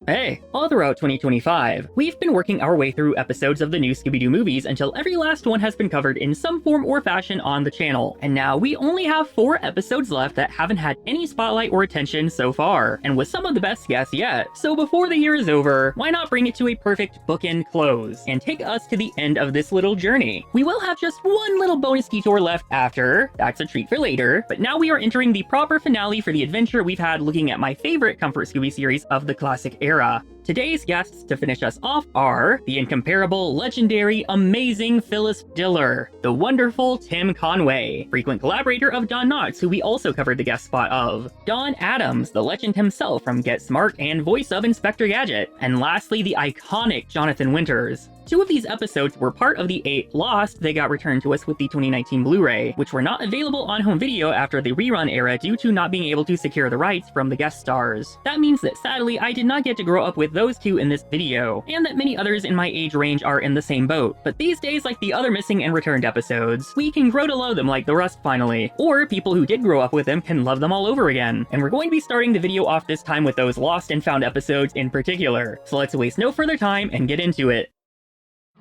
Hey, all throughout 2025, we've been working our way through episodes of the new Scooby-Doo movies until every last one has been covered in some form or fashion on the channel. And now we only have 4 episodes left that haven't had any spotlight or attention so far, and with some of the best guests yet. So before the year is over, why not bring it to a perfect bookend close, and take us to the end of this little journey? We will have just one little bonus detour left after, that's a treat for later, but now we are entering the proper finale for the adventure we've had looking at my favorite Comfort Scooby series of the classic era. Today's guests to finish us off are the incomparable, legendary, amazing Phyllis Diller, the wonderful Tim Conway, frequent collaborator of Don Knotts, who we also covered the guest spot of, Don Adams, the legend himself from Get Smart and voice of Inspector Gadget, and lastly the iconic Jonathan Winters. 2 of these episodes were part of the 8 lost they got returned to us with the 2019 Blu-ray, which were not available on home video after the rerun era due to not being able to secure the rights from the guest stars. That means that sadly I did not get to grow up with those 2 in this video, and that many others in my age range are in the same boat. But these days, like the other missing and returned episodes, we can grow to love them like the rest finally. Or people who did grow up with them can love them all over again. And we're going to be starting the video off this time with those lost and found episodes in particular. So let's waste no further time and get into it.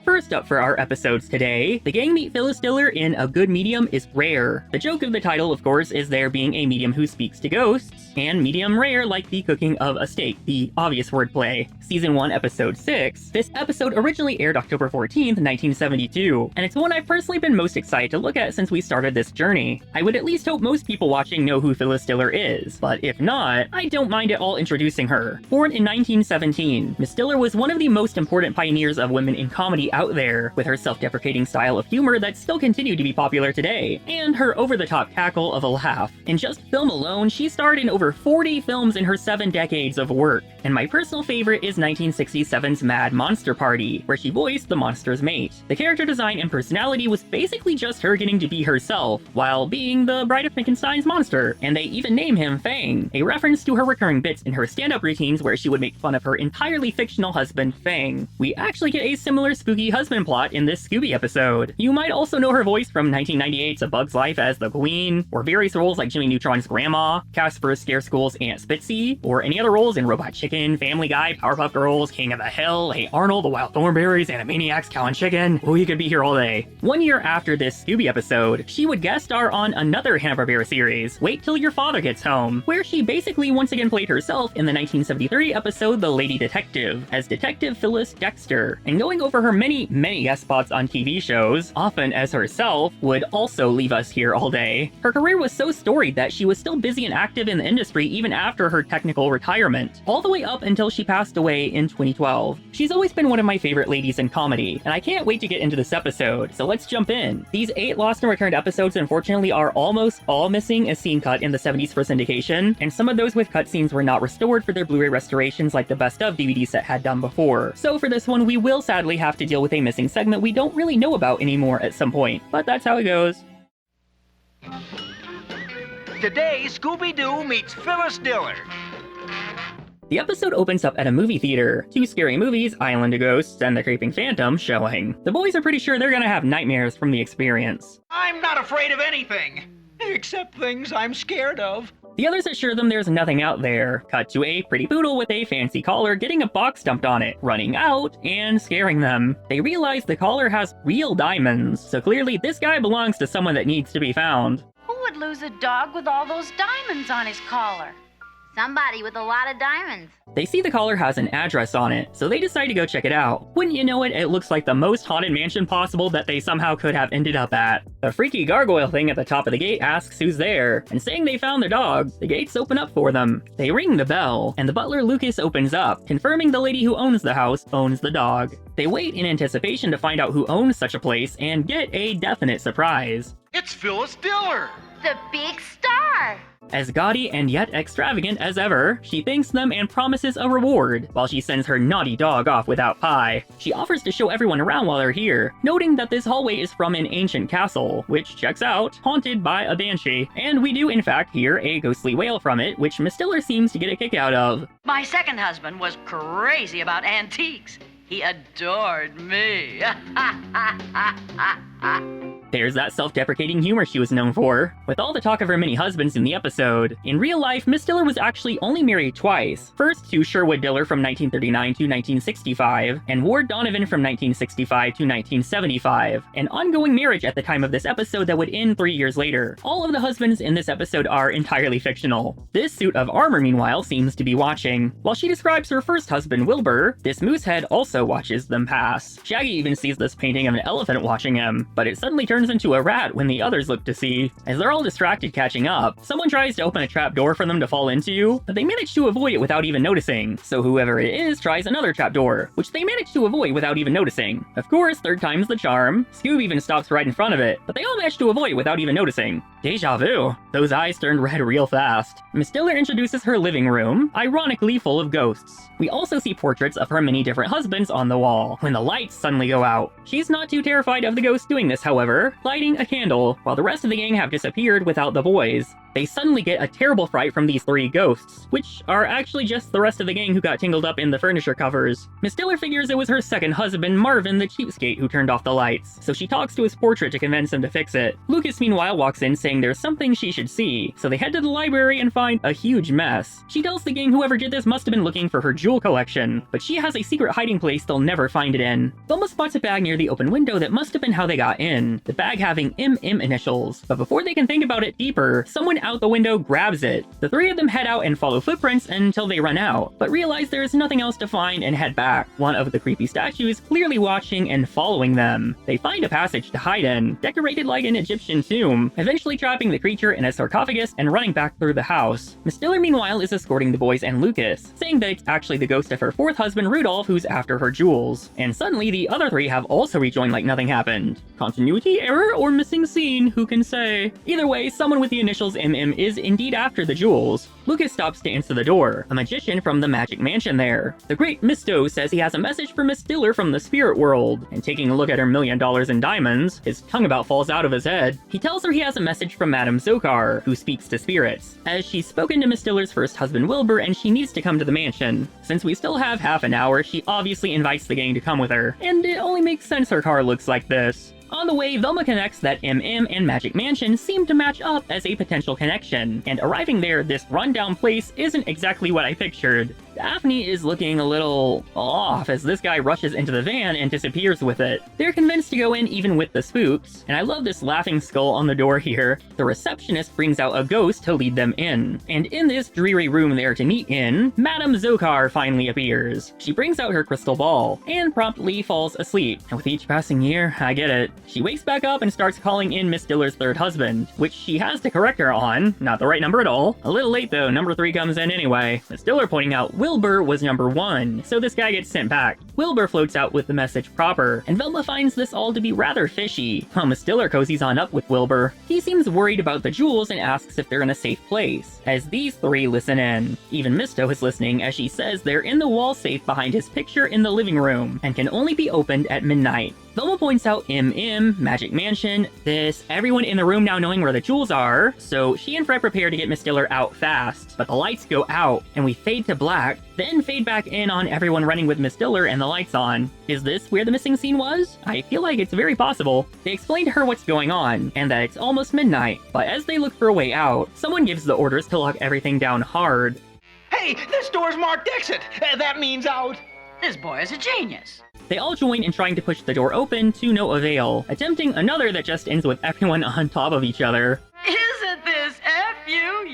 First up for our episodes today, the gang meet Phyllis Diller in A Good Medium is Rare. The joke of the title, of course, is there being a medium who speaks to ghosts, and medium rare like the cooking of a steak, the obvious wordplay. Season 1, Episode 6. This episode originally aired October 14th, 1972, and it's one I've personally been most excited to look at since we started this journey. I would at least hope most people watching know who Phyllis Diller is, but if not, I don't mind at all introducing her. Born in 1917, Miss Diller was one of the most important pioneers of women in comedy out there, with her self-deprecating style of humor that still continued to be popular today, and her over-the-top cackle of a laugh. In just film alone, she starred in over 40 films in her 7 decades of work, and my personal favorite is 1967's Mad Monster Party, where she voiced the monster's mate. The character design and personality was basically just her getting to be herself, while being the Bride of Frankenstein's monster, and they even name him Fang, a reference to her recurring bits in her stand-up routines where she would make fun of her entirely fictional husband, Fang. We actually get a similar spooky husband plot in this Scooby episode. You might also know her voice from 1998's A Bug's Life as the Queen, or various roles like Jimmy Neutron's grandma, Casper's Scare School's Aunt Spitzy, or any other roles in Robot Chicken, Family Guy, Powerpuff Girls, King of the Hill, Hey Arnold, The Wild Thornberrys, Animaniacs, Cow and Chicken. Oh, you could be here all day. 1 year after this Scooby episode, she would guest star on another Hanna-Barbera series, Wait Till Your Father Gets Home, where she basically once again played herself in the 1973 episode The Lady Detective, as Detective Phyllis Dexter, and going over her many guest spots on TV shows, often as herself, would also leave us here all day. Her career was so storied that she was still busy and active in the industry even after her technical retirement, all the way up until she passed away in 2012. She's always been one of my favorite ladies in comedy, and I can't wait to get into this episode, so let's jump in. These 8 lost and returned episodes unfortunately are almost all missing a scene cut in the 70s for syndication, and some of those with cutscenes were not restored for their Blu-ray restorations like the Best Of DVD set had done before. So for this one, we will sadly have to deal with a missing segment we don't really know about anymore at some point, but that's how it goes. Today, Scooby-Doo meets Phyllis Diller. The episode opens up at a movie theater. 2 scary movies, Island of Ghosts and The Creeping Phantom, showing. The boys are pretty sure they're gonna have nightmares from the experience. I'm not afraid of anything, except things I'm scared of. The others assure them there's nothing out there. Cut to a pretty poodle with a fancy collar getting a box dumped on it, running out, and scaring them. They realize the collar has real diamonds, so clearly this guy belongs to someone that needs to be found. Who would lose a dog with all those diamonds on his collar? Somebody with a lot of diamonds. They see the collar has an address on it, so they decide to go check it out. Wouldn't you know it, it looks like the most haunted mansion possible that they somehow could have ended up at. A freaky gargoyle thing at the top of the gate asks who's there, and saying they found their dog, the gates open up for them. They ring the bell, and the butler Lucas opens up, confirming the lady who owns the house owns the dog. They wait in anticipation to find out who owns such a place, and get a definite surprise. It's Phyllis Diller! The big star! As gaudy and yet extravagant as ever, she thanks them and promises a reward, while she sends her naughty dog off without pie. She offers to show everyone around while they're here, noting that this hallway is from an ancient castle, which checks out, haunted by a banshee. And we do in fact hear a ghostly wail from it, which Miss Diller seems to get a kick out of. My second husband was crazy about antiques. He adored me. There's that self-deprecating humor she was known for. With all the talk of her many husbands in the episode, in real life, Miss Diller was actually only married twice. First to Sherwood Diller from 1939 to 1965, and Ward Donovan from 1965 to 1975, an ongoing marriage at the time of this episode that would end 3 years later. All of the husbands in this episode are entirely fictional. This suit of armor, meanwhile, seems to be watching. While she describes her first husband, Wilbur, this moosehead also watches them pass. Shaggy even sees this painting of an elephant watching him, but it suddenly turns into a rat when the others look to see. As they're all distracted catching up, someone tries to open a trapdoor for them to fall into, but they manage to avoid it without even noticing. So whoever it is tries another trapdoor, which they manage to avoid without even noticing. Of course, third time's the charm. Scoob even stops right in front of it, but they all manage to avoid it without even noticing. Deja vu. Those eyes turned red real fast. Miss Diller introduces her living room, ironically full of ghosts. We also see portraits of her many different husbands on the wall, when the lights suddenly go out. She's not too terrified of the ghost doing this, however, lighting a candle, while the rest of the gang have disappeared without the boys. They suddenly get a terrible fright from these 3 ghosts, which are actually just the rest of the gang who got tangled up in the furniture covers. Miss Diller figures it was her second husband, Marvin the cheapskate, who turned off the lights, so she talks to his portrait to convince him to fix it. Lucas meanwhile walks in saying there's something she should see, so they head to the library and find a huge mess. She tells the gang whoever did this must have been looking for her jewel collection, but she has a secret hiding place they'll never find it in. Velma spots a bag near the open window that must have been how they got in, the bag having MM initials, but before they can think about it deeper, someone out the window grabs it. The 3 of them head out and follow footprints until they run out, but realize there's nothing else to find and head back, one of the creepy statues clearly watching and following them. They find a passage to hide in, decorated like an Egyptian tomb, eventually trapping the creature in a sarcophagus and running back through the house. Miss Diller meanwhile is escorting the boys and Lucas, saying that it's actually the ghost of her 4th husband Rudolph who's after her jewels. And suddenly the other 3 have also rejoined like nothing happened. Continuity error or missing scene, who can say? Either way, someone with the initials MM is indeed after the jewels. Lucas stops to answer the door, a magician from the Magic Mansion there. The great Misto says he has a message for Miss Diller from the spirit world, and taking a look at her $1 million in diamonds, his tongue about falls out of his head. He tells her he has a message from Madame Zokar, who speaks to spirits, as she's spoken to Miss Diller's first husband Wilbur and she needs to come to the mansion. Since we still have half an hour, she obviously invites the gang to come with her, and it only makes sense her car looks like this. On the way, Velma connects that MM and Magic Mansion seem to match up as a potential connection, and arriving there, this rundown place isn't exactly what I pictured. Daphne is looking a little off as this guy rushes into the van and disappears with it. They're convinced to go in even with the spooks, and I love this laughing skull on the door here. The receptionist brings out a ghost to lead them in, and in this dreary room they're to meet in, Madame Zokar finally appears. She brings out her crystal ball, and promptly falls asleep, and with each passing year, I get it. She wakes back up and starts calling in Miss Diller's 3rd husband, which she has to correct her on, not the right number at all. A little late though, number 3 comes in anyway. Miss Diller pointing out Wilbur was number 1, so this guy gets sent back. Wilbur floats out with the message proper, and Velma finds this all to be rather fishy. While Miss Diller cozies on up with Wilbur, he seems worried about the jewels and asks if they're in a safe place, as these 3 listen in. Even Misto is listening as she says they're in the wall safe behind his picture in the living room, and can only be opened at midnight. Velma points out MM, Magic Mansion, everyone in the room now knowing where the jewels are, so she and Fred prepare to get Miss Diller out fast, but the lights go out, and we fade to black, then fade back in on everyone running with Miss Diller and the lights on. Is this where the missing scene was? I feel like it's very possible. They explain to her what's going on, and that it's almost midnight, but as they look for a way out, someone gives the orders to lock everything down hard. Hey, this door's marked exit. That means out. This boy is a genius. They all join in trying to push the door open to no avail, attempting another that just ends with everyone on top of each other. Isn't this F-U-U-U-N?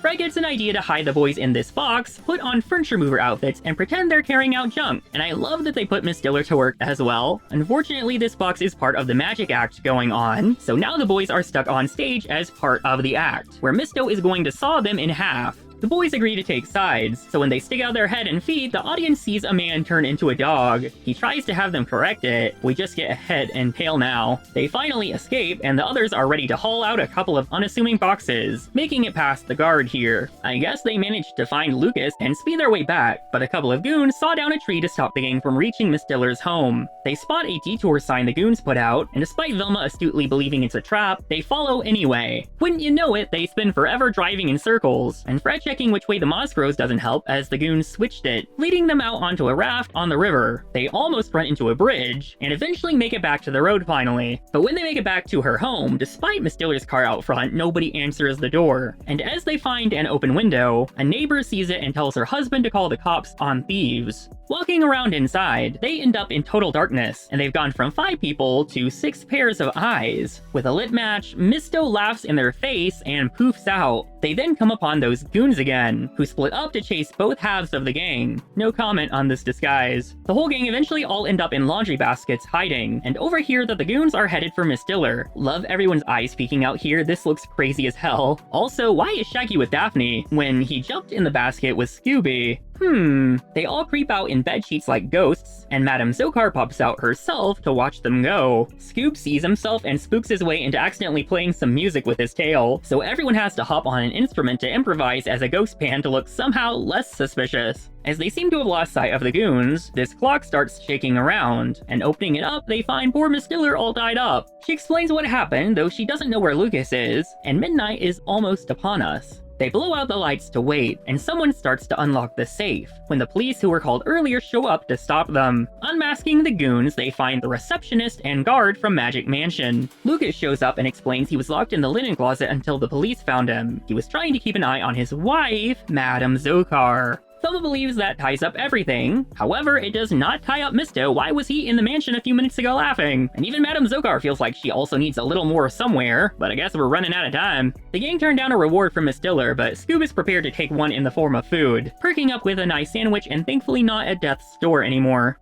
Fred gets an idea to hide the boys in this box, put on furniture mover outfits, and pretend they're carrying out junk. And I love that they put Miss Diller to work as well. Unfortunately, this box is part of the magic act going on, so now the boys are stuck on stage as part of the act, where Misto is going to saw them in half. The boys agree to take sides, so when they stick out their head and feet, the audience sees a man turn into a dog. He tries to have them correct it. We just get head and tail now. They finally escape, and the others are ready to haul out a couple of unassuming boxes, making it past the guard here. I guess they managed to find Lucas and speed their way back, but a couple of goons saw down a tree to stop the gang from reaching Miss Diller's home. They spot a detour sign the goons put out, and despite Velma astutely believing it's a trap, they follow anyway. Wouldn't you know it, they spend forever driving in circles, and Fred checking which way the moss grows doesn't help, as the goons switched it, leading them out onto a raft on the river. They almost run into a bridge, and eventually make it back to the road finally. But when they make it back to her home, despite Miss Diller's car out front, nobody answers the door. And as they find an open window, a neighbor sees it and tells her husband to call the cops on thieves. Walking around inside, they end up in total darkness, and they've gone from 5 people to 6 pairs of eyes. With a lit match, Misto laughs in their face and poofs out. They then come upon those goons again, who split up to chase both halves of the gang. No comment on this disguise. The whole gang eventually all end up in laundry baskets hiding, and overhear that the goons are headed for Miss Diller. Love everyone's eyes peeking out here, this looks crazy as hell. Also, why is Shaggy with Daphne when he jumped in the basket with Scooby? They all creep out in bed sheets like ghosts, and Madame Zokar pops out herself to watch them go. Scoob sees himself and spooks his way into accidentally playing some music with his tail, so everyone has to hop on an instrument to improvise as a ghost pan to look somehow less suspicious. As they seem to have lost sight of the goons, this clock starts shaking around, and opening it up, they find poor Miss Diller all tied up. She explains what happened, though she doesn't know where Lucas is, and midnight is almost upon us. They blow out the lights to wait, and someone starts to unlock the safe, when the police who were called earlier show up to stop them. Unmasking the goons, they find the receptionist and guard from Magic Mansion. Lucas shows up and explains he was locked in the linen closet until the police found him. He was trying to keep an eye on his wife, Madame Zokar. Thelma believes that ties up everything. However, it does not tie up Misto. Why was he in the mansion a few minutes ago laughing? And even Madame Zokar feels like she also needs a little more somewhere, but I guess we're running out of time. The gang turned down a reward from Miss Diller, but Scoob is prepared to take one in the form of food, perking up with a nice sandwich and thankfully not at death's door anymore.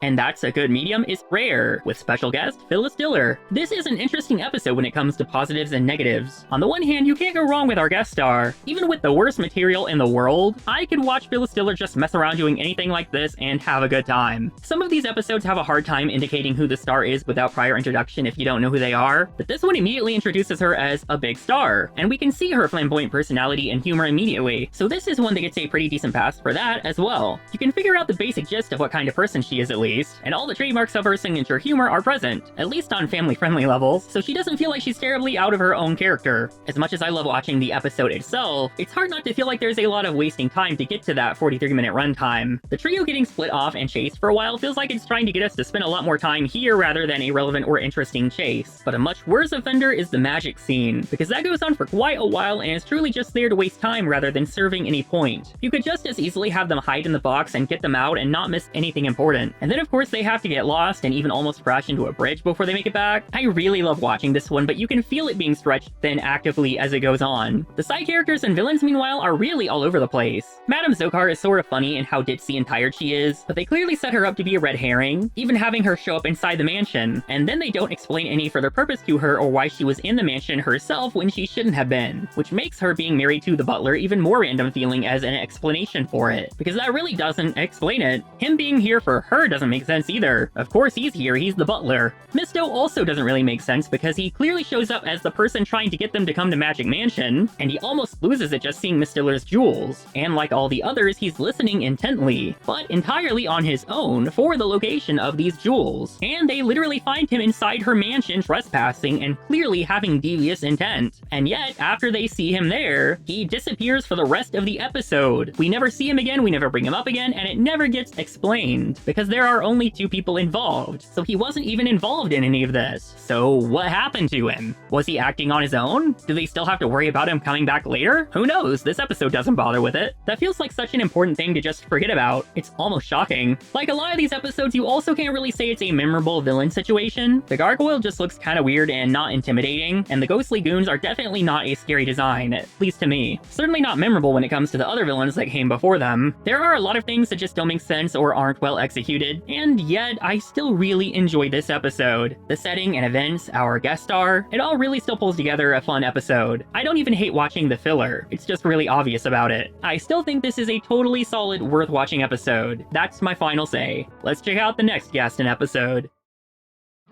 And That's a Good Medium is rare, with special guest Phyllis Diller. This is an interesting episode when it comes to positives and negatives. On the one hand, you can't go wrong with our guest star. Even with the worst material in the world, I could watch Phyllis Diller just mess around doing anything like this and have a good time. Some of these episodes have a hard time indicating who the star is without prior introduction if you don't know who they are, but this one immediately introduces her as a big star, and we can see her flamboyant personality and humor immediately, so this is one that gets a pretty decent pass for that as well. You can figure out the basic gist of what kind of person she is at least, and all the trademarks of her signature humor are present, at least on family-friendly levels, so she doesn't feel like she's terribly out of her own character. As much as I love watching the episode itself, it's hard not to feel like there's a lot of wasting time to get to that 43-minute runtime. The trio getting split off and chased for a while feels like it's trying to get us to spend a lot more time here rather than a relevant or interesting chase. But a much worse offender is the magic scene, because that goes on for quite a while and is truly just there to waste time rather than serving any point. You could just as easily have them hide in the box and get them out and not miss anything important. And then of course they have to get lost and even almost crash into a bridge before they make it back. I really love watching this one, but you can feel it being stretched thin actively as it goes on. The side characters and villains, meanwhile, are really all over the place. Madame Zokar is sort of funny in how ditzy and tired she is, but they clearly set her up to be a red herring, even having her show up inside the mansion, and then they don't explain any further purpose to her or why she was in the mansion herself when she shouldn't have been, which makes her being married to the butler even more random feeling as an explanation for it, because that really doesn't explain it. Him being here for her doesn't make sense either. Of course he's here, he's the butler. Misto also doesn't really make sense because he clearly shows up as the person trying to get them to come to Magic Mansion, and he almost loses it just seeing Miss Diller's jewels. And like all the others, he's listening intently, but entirely on his own for the location of these jewels. And they literally find him inside her mansion trespassing and clearly having devious intent. And yet, after they see him there, he disappears for the rest of the episode. We never see him again, we never bring him up again, and it never gets explained, because there are only 2 people involved, so he wasn't even involved in any of this. So what happened to him? Was he acting on his own? Do they still have to worry about him coming back later? Who knows? This episode doesn't bother with it. That feels like such an important thing to just forget about. It's almost shocking. Like a lot of these episodes, you also can't really say it's a memorable villain situation. The gargoyle just looks kind of weird and not intimidating, and the ghostly goons are definitely not a scary design, at least to me. Certainly not memorable when it comes to the other villains that came before them. There are a lot of things that just don't make sense or aren't well executed, and yet I still really enjoy this episode. The setting and events, our guest star, it all really still pulls together a fun episode. I don't even hate watching the filler, it's just really obvious about it. I still think this is a totally solid, worth watching episode. That's my final say. Let's check out the next guest and episode.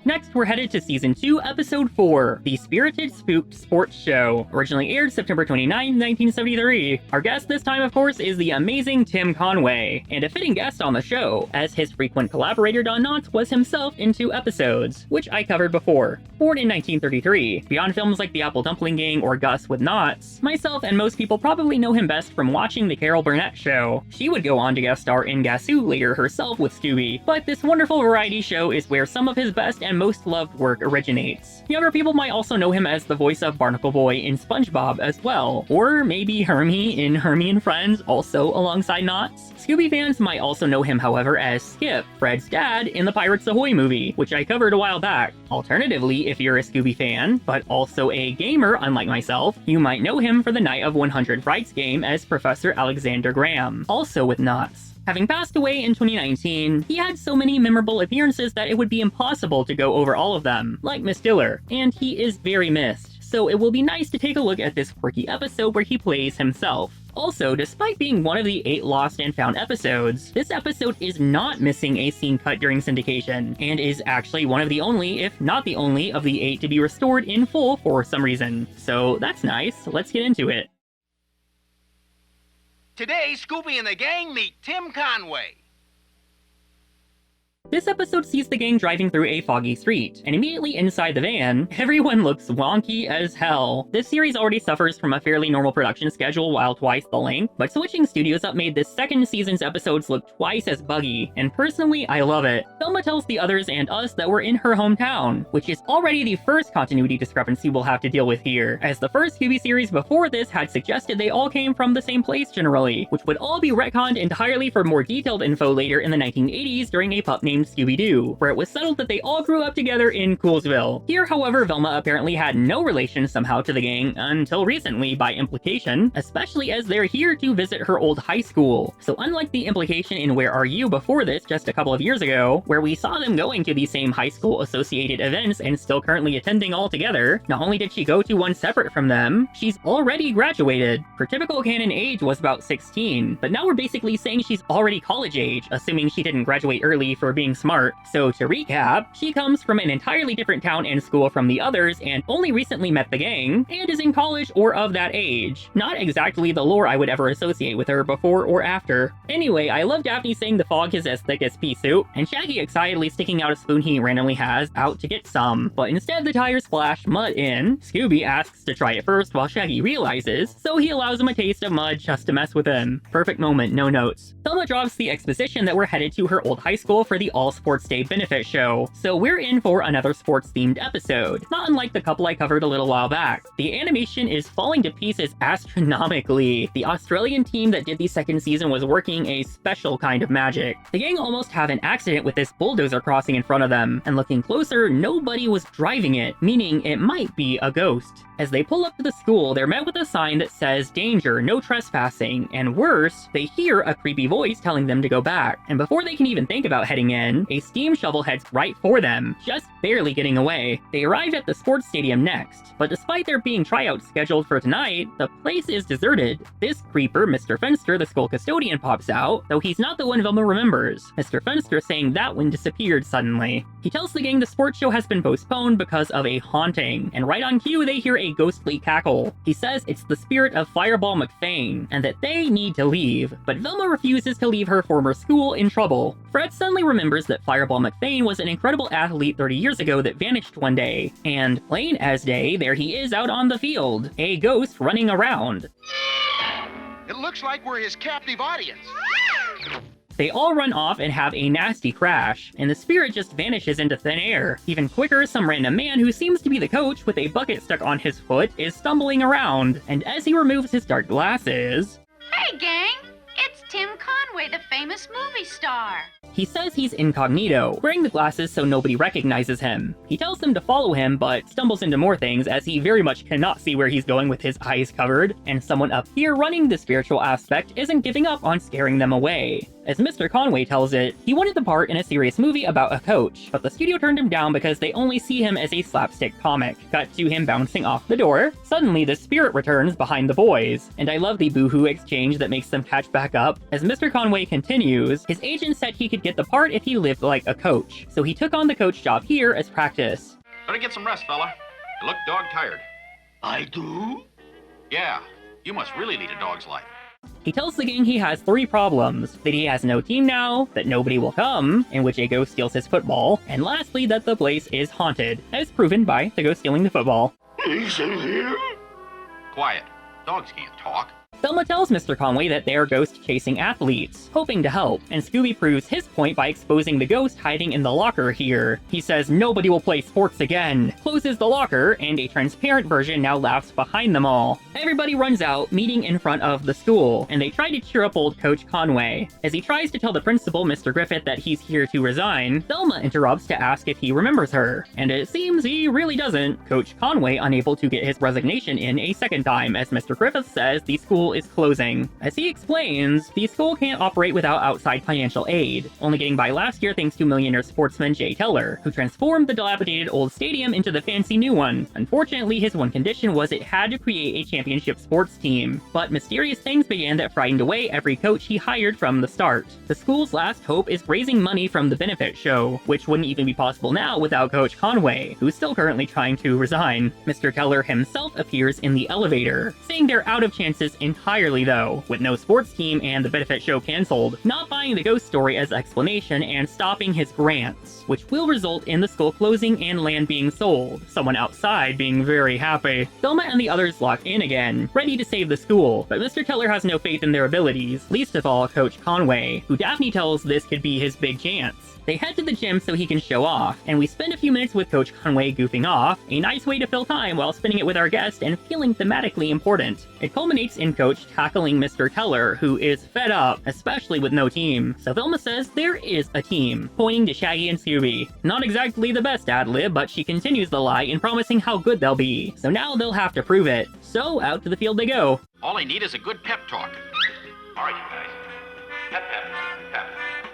Next, we're headed to Season 2, Episode 4, The Spirited Spooked Sports Show. Originally aired September 29, 1973. Our guest this time, of course, is the amazing Tim Conway, and a fitting guest on the show, as his frequent collaborator Don Knotts was himself in 2 episodes, which I covered before. Born in 1933, beyond films like The Apple Dumpling Gang or Gus with Knotts, myself and most people probably know him best from watching The Carol Burnett Show. She would go on to guest star in Gazoo later herself with Scooby, but this wonderful variety show is where some of his best and most loved work originates. Younger people might also know him as the voice of Barnacle Boy in SpongeBob as well, or maybe Hermie in Hermie and Friends, also alongside Knotts. Scooby fans might also know him, however, as Skip, Fred's dad, in the Pirates Ahoy movie, which I covered a while back. Alternatively, if you're a Scooby fan, but also a gamer unlike myself, you might know him for the Night of 100 Frights game as Professor Alexander Graham, also with Knotts. Having passed away in 2019, he had so many memorable appearances that it would be impossible to go over all of them, like Miss Diller, and he is very missed, so it will be nice to take a look at this quirky episode where he plays himself. Also, despite being one of the 8 lost and found episodes, this episode is not missing a scene cut during syndication, and is actually one of the only, if not the only, of the 8 to be restored in full for some reason. So that's nice, let's get into it. Today, Scooby and the gang meet Tim Conway. This episode sees the gang driving through a foggy street, and immediately inside the van, everyone looks wonky as hell. This series already suffers from a fairly normal production schedule while twice the length, but switching studios up made this second season's episodes look twice as buggy, and personally, I love it. Thelma tells the others and us that we're in her hometown, which is already the first continuity discrepancy we'll have to deal with here, as the first Scooby series before this had suggested they all came from the same place generally, which would all be retconned entirely for more detailed info later in the 1980s during a pup named Scooby-Doo, where it was settled that they all grew up together in Coolsville. Here, however, Velma apparently had no relation somehow to the gang until recently by implication, especially as they're here to visit her old high school. So unlike the implication in Where Are You before this just a couple of years ago, where we saw them going to the same high school associated events and still currently attending all together, not only did she go to one separate from them, she's already graduated. Her typical canon age was about 16, but now we're basically saying she's already college age, assuming she didn't graduate early for being smart. So to recap, she comes from an entirely different town and school from the others and only recently met the gang, and is in college or of that age. Not exactly the lore I would ever associate with her before or after. Anyway, I love Daphne saying the fog is as thick as pea soup, and Shaggy excitedly sticking out a spoon he randomly has out to get some, but instead the tires splash mud in. Scooby asks to try it first while Shaggy realizes, so he allows him a taste of mud just to mess with him. Perfect moment, no notes. Thelma drops the exposition that we're headed to her old high school for the All Sports Day benefit show, so we're in for another sports-themed episode, not unlike the couple I covered a little while back. The animation is falling to pieces astronomically. The Australian team that did the second season was working a special kind of magic. The gang almost have an accident with this bulldozer crossing in front of them, and looking closer, nobody was driving it, meaning it might be a ghost. As they pull up to the school, they're met with a sign that says, "Danger, no trespassing," and worse, they hear a creepy voice telling them to go back. And before they can even think about heading in, a steam shovel heads right for them, just barely getting away. They arrive at the sports stadium next, but despite there being tryouts scheduled for tonight, the place is deserted. This creeper, Mr. Fenster, the school custodian, pops out, though he's not the one Velma remembers. Mr. Fenster saying that one disappeared suddenly. He tells the gang the sports show has been postponed because of a haunting, and right on cue they hear a ghostly cackle. He says it's the spirit of Fireball McFane, and that they need to leave, but Velma refuses to leave her former school in trouble. Fred suddenly remembers that Fireball McFane was an incredible athlete 30 years ago that vanished one day, and plain as day, there he is out on the field, a ghost running around. It looks like we're his captive audience. They all run off and have a nasty crash, and the spirit just vanishes into thin air. Even quicker, some random man who seems to be the coach with a bucket stuck on his foot is stumbling around, and as he removes his dark glasses... Hey, gang! It's Tim Conway, the famous movie star. He says he's incognito, wearing the glasses so nobody recognizes him. He tells them to follow him, but stumbles into more things as he very much cannot see where he's going with his eyes covered, and someone up here running the spiritual aspect isn't giving up on scaring them away. As Mr. Conway tells it, he wanted the part in a serious movie about a coach, but the studio turned him down because they only see him as a slapstick comic. Cut to him bouncing off the door. Suddenly, the spirit returns behind the boys, and I love the boohoo exchange that makes them catch back up. As Mr. Conway continues, his agent said he could get the part if he lived like a coach, so he took on the coach job here as practice. Better get some rest, fella. You look dog-tired. I do? Yeah, you must really lead a dog's life. He tells the gang he has 3 problems: that he has no team now, that nobody will come, in which a ghost steals his football, and lastly that the place is haunted, as proven by the ghost stealing the football. He's in here? Quiet. Dogs can't talk. Thelma tells Mr. Conway that they are ghost-chasing athletes, hoping to help, and Scooby proves his point by exposing the ghost hiding in the locker here. He says nobody will play sports again, closes the locker, and a transparent version now laughs behind them all. Everybody runs out, meeting in front of the school, and they try to cheer up old Coach Conway. As he tries to tell the principal, Mr. Griffith, that he's here to resign, Thelma interrupts to ask if he remembers her, and it seems he really doesn't. Coach Conway unable to get his resignation in a second time, as Mr. Griffith says the school is closing. As he explains, the school can't operate without outside financial aid, only getting by last year thanks to millionaire sportsman Jay Teller, who transformed the dilapidated old stadium into the fancy new one. Unfortunately, his one condition was it had to create a championship sports team, but mysterious things began that frightened away every coach he hired from the start. The school's last hope is raising money from the benefit show, which wouldn't even be possible now without Coach Conway, who's still currently trying to resign. Mr. Teller himself appears in the elevator, saying they're out of chances entirely though, with no sports team and the benefit show cancelled, not buying the ghost story as explanation and stopping his grants, which will result in the school closing and land being sold, someone outside being very happy. Thelma and the others lock in again, ready to save the school, but Mr. Teller has no faith in their abilities, least of all Coach Conway, who Daphne tells this could be his big chance. They head to the gym so he can show off, and we spend a few minutes with Coach Conway goofing off, a nice way to fill time while spending it with our guest and feeling thematically important. It culminates in Coach tackling Mr. Teller, who is fed up, especially with no team. So Thelma says there is a team, pointing to Shaggy and Scooby. Not exactly the best ad-lib, but she continues the lie in promising how good they'll be. So now they'll have to prove it. So out to the field they go. All they need is a good pep talk. All right, you guys. Pep, pep, pep,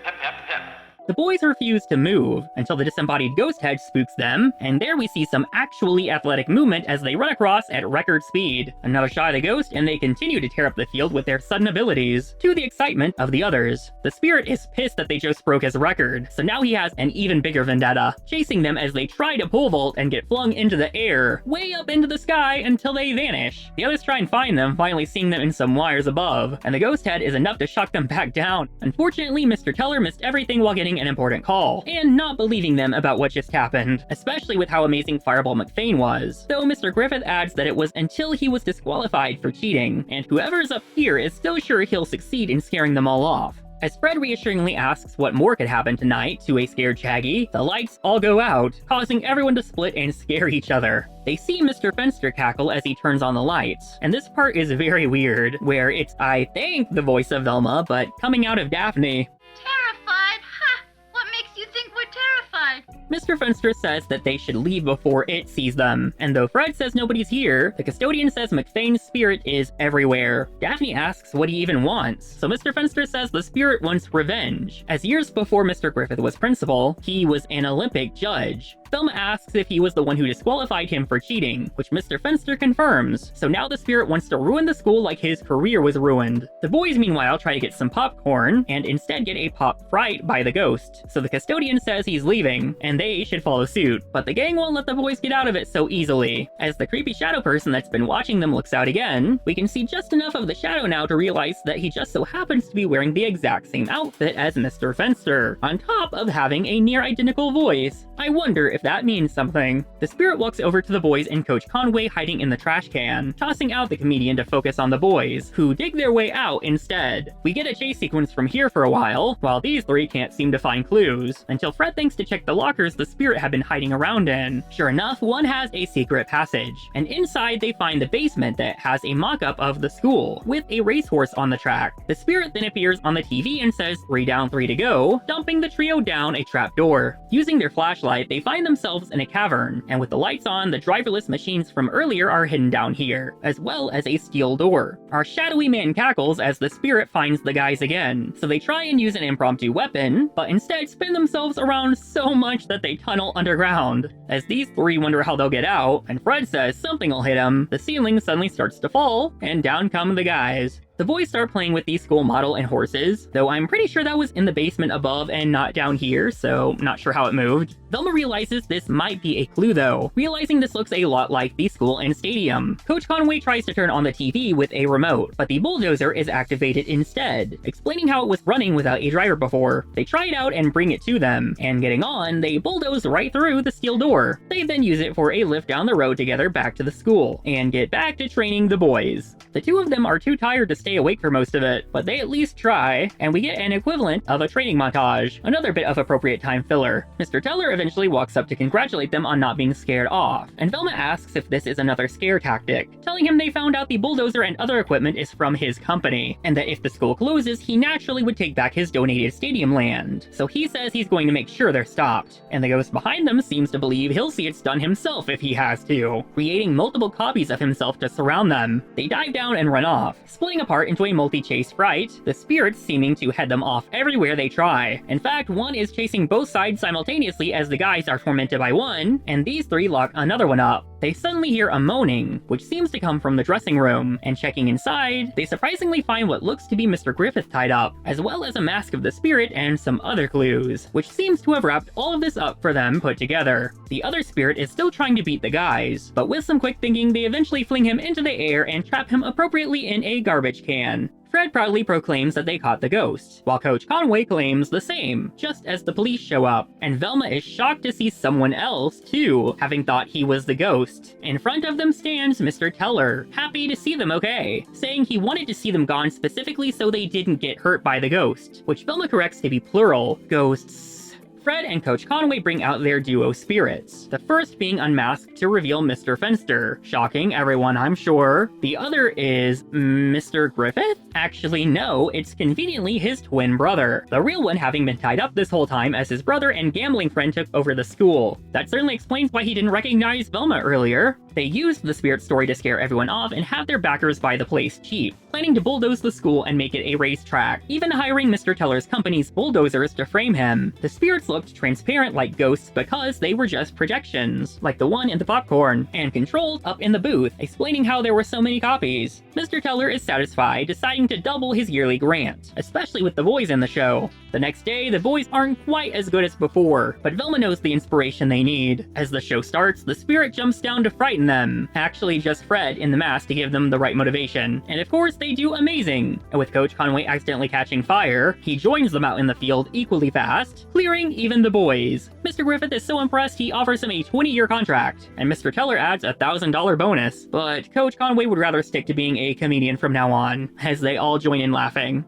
pep, pep, pep. The boys refuse to move until the disembodied ghost head spooks them, and there we see some actually athletic movement as they run across at record speed. Another shot of the ghost, and they continue to tear up the field with their sudden abilities, to the excitement of the others. The spirit is pissed that they just broke his record, so now he has an even bigger vendetta, chasing them as they try to pole vault and get flung into the air, way up into the sky until they vanish. The others try and find them, finally seeing them in some wires above, and the ghost head is enough to shock them back down. Unfortunately, Mr. Teller missed everything while getting an important call, and not believing them about what just happened, especially with how amazing Fireball McFane was. Though Mr. Griffith adds that it was until he was disqualified for cheating, and whoever's up here is still sure he'll succeed in scaring them all off. As Fred reassuringly asks what more could happen tonight to a scared Shaggy, the lights all go out, causing everyone to split and scare each other. They see Mr. Fenster cackle as he turns on the lights, and this part is very weird, where it's, I think, the voice of Velma, but coming out of Daphne. Terrified? Ha! What makes you think we're terrified? Mr. Fenster says that they should leave before it sees them, and though Fred says nobody's here, the custodian says McFane's spirit is everywhere. Daphne asks what he even wants, so Mr. Fenster says the spirit wants revenge, as years before Mr. Griffith was principal, he was an Olympic judge. Thelma asks if he was the one who disqualified him for cheating, which Mr. Fenster confirms, so now the spirit wants to ruin the school like his career was ruined. The boys meanwhile try to get some popcorn, and instead get a pop fright by the ghost, so the custodian says he's leaving, and they should follow suit, but the gang won't let the boys get out of it so easily. As the creepy shadow person that's been watching them looks out again, we can see just enough of the shadow now to realize that he just so happens to be wearing the exact same outfit as Mr. Fenster, on top of having a near-identical voice. I wonder if that means something. The spirit walks over to the boys and Coach Conway hiding in the trash can, tossing out the comedian to focus on the boys, who dig their way out instead. We get a chase sequence from here for a while these three can't seem to find clues, until Fred thinks to check the lockers the spirit had been hiding around in. Sure enough, one has a secret passage, and inside they find the basement that has a mock-up of the school, with a racehorse on the track. The spirit then appears on the TV and says 3 down, 3 to go, dumping the trio down a trap door. Using their flashlight, they find themselves in a cavern, and with the lights on, the driverless machines from earlier are hidden down here, as well as a steel door. Our shadowy man cackles as the spirit finds the guys again, so they try and use an impromptu weapon, but instead spin themselves around so much that they tunnel underground. As these three wonder how they'll get out, and Fred says something will hit them, the ceiling suddenly starts to fall, and down come the guys. The the boys start playing with the school model and horses, though I'm pretty sure that was in the basement above and not down here, so not sure how it moved. Velma realizes this might be a clue though, realizing this looks a lot like the school and stadium. Coach Conway tries to turn on the TV with a remote, but the bulldozer is activated instead, explaining how it was running without a driver before. They try it out and bring it to them, and getting on, they bulldoze right through the steel door. They then use it for a lift down the road together back to the school, and get back to training the boys. The two of them are too tired to stay awake for most of it, but they at least try, and we get an equivalent of a training montage, another bit of appropriate time filler. Mr. Teller eventually walks up to congratulate them on not being scared off, and Velma asks if this is another scare tactic, telling him they found out the bulldozer and other equipment is from his company, and that if the school closes, he naturally would take back his donated stadium land. So he says he's going to make sure they're stopped, and the ghost behind them seems to believe he'll see it's done himself if he has to, creating multiple copies of himself to surround them. They dive down and run off, splitting apart into a multi-chase fright, the spirits seeming to head them off everywhere they try. In fact, one is chasing both sides simultaneously as the guys are tormented by one, and these three lock another one up. They suddenly hear a moaning, which seems to come from the dressing room, and checking inside, they surprisingly find what looks to be Mr. Griffith tied up, as well as a mask of the spirit and some other clues, which seems to have wrapped all of this up for them put together. The other spirit is still trying to beat the guys, but with some quick thinking, they eventually fling him into the air and trap him appropriately in a garbage can. Fred proudly proclaims that they caught the ghost, while Coach Conway claims the same, just as the police show up, and Velma is shocked to see someone else, too, having thought he was the ghost. In front of them stands Mr. Teller, happy to see them okay, saying he wanted to see them gone specifically so they didn't get hurt by the ghost, which Velma corrects to be plural, ghosts. Fred and Coach Conway bring out their duo spirits, the first being unmasked to reveal Mr. Fenster, shocking everyone I'm sure. The other is Mr. Griffith? Actually no, it's conveniently his twin brother, the real one having been tied up this whole time as his brother and gambling friend took over the school. That certainly explains why he didn't recognize Velma earlier. They used the spirit story to scare everyone off and have their backers buy the place cheap, planning to bulldoze the school and make it a racetrack, even hiring Mr. Teller's company's bulldozers to frame him. The spirits looked transparent like ghosts because they were just projections, like the one in the popcorn, and controlled up in the booth, explaining how there were so many copies. Mr. Teller is satisfied, deciding to double his yearly grant, especially with the boys in the show. The next day, the boys aren't quite as good as before, but Velma knows the inspiration they need. As the show starts, the spirit jumps down to frighten them, actually just Fred in the mask to give them the right motivation, and of course they do amazing. And with Coach Conway accidentally catching fire, he joins them out in the field equally fast, clearing even the boys. Mr. Griffith is so impressed he offers him a 20-year contract, and Mr. Teller adds a $1,000 bonus, but Coach Conway would rather stick to being a comedian from now on, as they all join in laughing.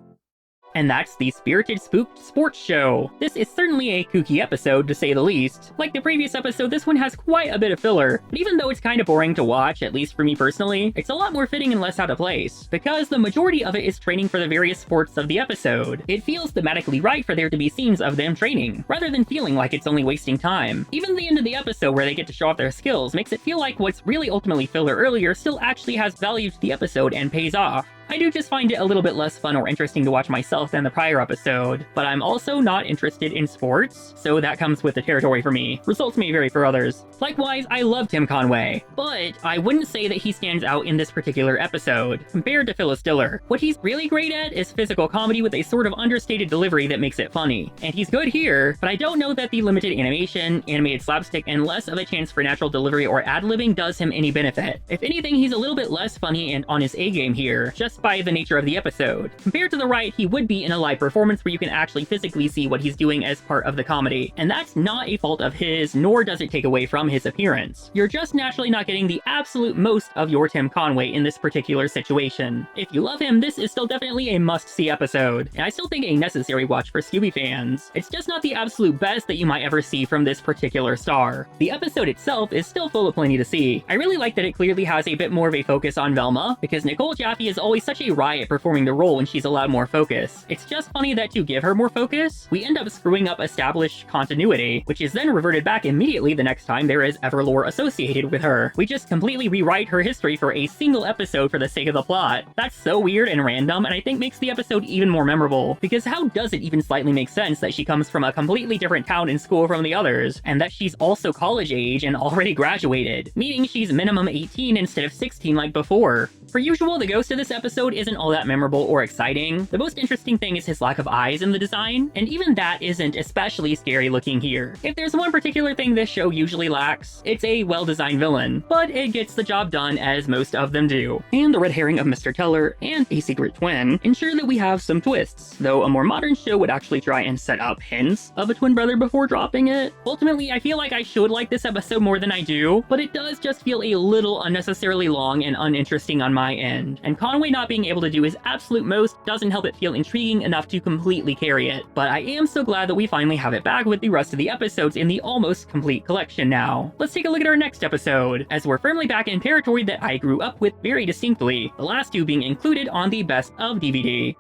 And that's the Spirited Spooked Sports Show. This is certainly a kooky episode, to say the least. Like the previous episode, this one has quite a bit of filler, but even though it's kind of boring to watch, at least for me personally, it's a lot more fitting and less out of place, because the majority of it is training for the various sports of the episode. It feels thematically right for there to be scenes of them training, rather than feeling like it's only wasting time. Even the end of the episode where they get to show off their skills makes it feel like what's really ultimately filler earlier still actually has value to the episode and pays off. I do just find it a little bit less fun or interesting to watch myself than the prior episode, but I'm also not interested in sports, so that comes with the territory for me. Results may vary for others. Likewise, I love Tim Conway, but I wouldn't say that he stands out in this particular episode, compared to Phyllis Diller. What he's really great at is physical comedy with a sort of understated delivery that makes it funny, and he's good here, but I don't know that the limited animation, animated slapstick, and less of a chance for natural delivery or ad-libbing does him any benefit. If anything, he's a little bit less funny and on his A-game here, just by the nature of the episode. Compared to the right, he would be in a live performance where you can actually physically see what he's doing as part of the comedy, and that's not a fault of his, nor does it take away from his appearance. You're just naturally not getting the absolute most of your Tim Conway in this particular situation. If you love him, this is still definitely a must-see episode, and I still think a necessary watch for Scooby fans. It's just not the absolute best that you might ever see from this particular star. The episode itself is still full of plenty to see. I really like that it clearly has a bit more of a focus on Velma, because Nicole Jaffe is always such a riot performing the role when she's allowed more focus. It's just funny that to give her more focus, we end up screwing up established continuity, which is then reverted back immediately the next time there is ever lore associated with her. We just completely rewrite her history for a single episode for the sake of the plot. That's so weird and random, and I think makes the episode even more memorable, because how does it even slightly make sense that she comes from a completely different town and school from the others, and that she's also college age and already graduated, meaning she's minimum 18 instead of 16 like before? Per usual, the ghost of this episode episode isn't all that memorable or exciting. The most interesting thing is his lack of eyes in the design, and even that isn't especially scary looking here. If there's one particular thing this show usually lacks, it's a well-designed villain, but it gets the job done as most of them do. And the red herring of Mr. Teller and a secret twin ensure that we have some twists, though a more modern show would actually try and set up hints of a twin brother before dropping it. Ultimately, I feel like I should like this episode more than I do, but it does just feel a little unnecessarily long and uninteresting on my end, and Conway not being able to do his absolute most doesn't help it feel intriguing enough to completely carry it. But I am so glad that we finally have it back with the rest of the episodes in the almost complete collection now. Let's take a look at our next episode, as we're firmly back in territory that I grew up with very distinctly, the last two being included on the Best of DVD.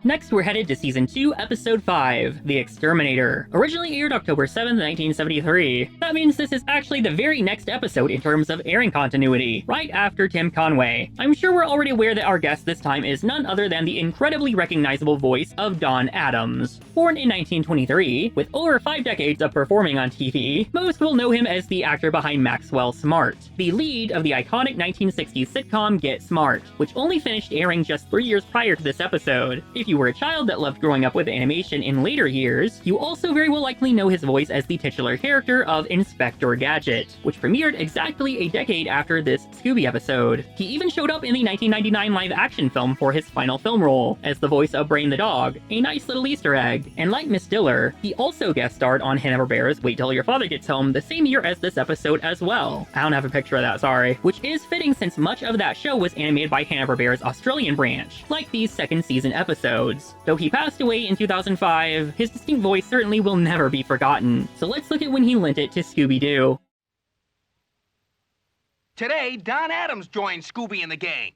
Next, we're headed to Season 2, Episode 5, The Exterminator. Originally aired October 7th, 1973. That means this is actually the very next episode in terms of airing continuity, right after Tim Conway. I'm sure we're already aware that our guest this time is none other than the incredibly recognizable voice of Don Adams. Born in 1923, with over 5 decades of performing on TV, most will know him as the actor behind Maxwell Smart, the lead of the iconic 1960s sitcom Get Smart, which only finished airing just 3 years prior to this episode. If you were a child that loved growing up with animation in later years, you also very well likely know his voice as the titular character of Inspector Gadget, which premiered exactly a decade after this Scooby episode. He even showed up in the 1999 live-action film for his final film role, as the voice of Brain the Dog, a nice little Easter egg. And like Miss Diller, he also guest starred on Hanna-Barbera's Wait Till Your Father Gets Home the same year as this episode as well. I don't have a picture of that, sorry. Which is fitting since much of that show was animated by Hanna-Barbera's Australian branch, like these second season episodes. Though he passed away in 2005, his distinct voice certainly will never be forgotten. So let's look at when he lent it to Scooby-Doo. Today, Don Adams joined Scooby and the gang.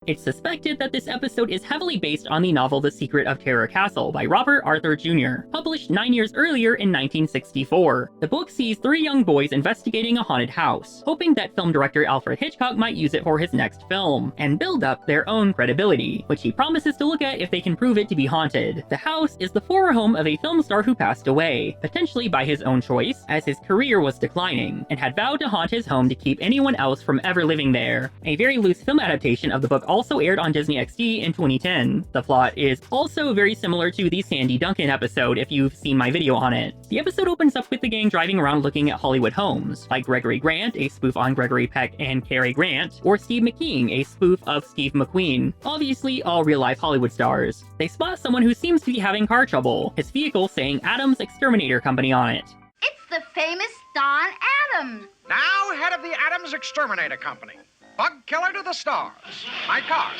It's suspected that this episode is heavily based on the novel The Secret of Terror Castle by Robert Arthur Jr., published 9 years earlier in 1964. The book sees 3 young boys investigating a haunted house, hoping that film director Alfred Hitchcock might use it for his next film, and build up their own credibility, which he promises to look at if they can prove it to be haunted. The house is the former home of a film star who passed away, potentially by his own choice, as his career was declining, and had vowed to haunt his home to keep anyone else from ever living there. A very loose film adaptation of the book also aired on Disney XD in 2010. The plot is also very similar to the Sandy Duncan episode if you've seen my video on it. The episode opens up with the gang driving around looking at Hollywood homes, like Gregory Grant, a spoof on Gregory Peck and Cary Grant, or Steve McQueen, a spoof of Steve McQueen, obviously all real-life Hollywood stars. They spot someone who seems to be having car trouble, his vehicle saying Adams Exterminator Company on it. It's the famous Don Adams. Now, head of the Adams Exterminator Company. Bug killer to the stars. My car.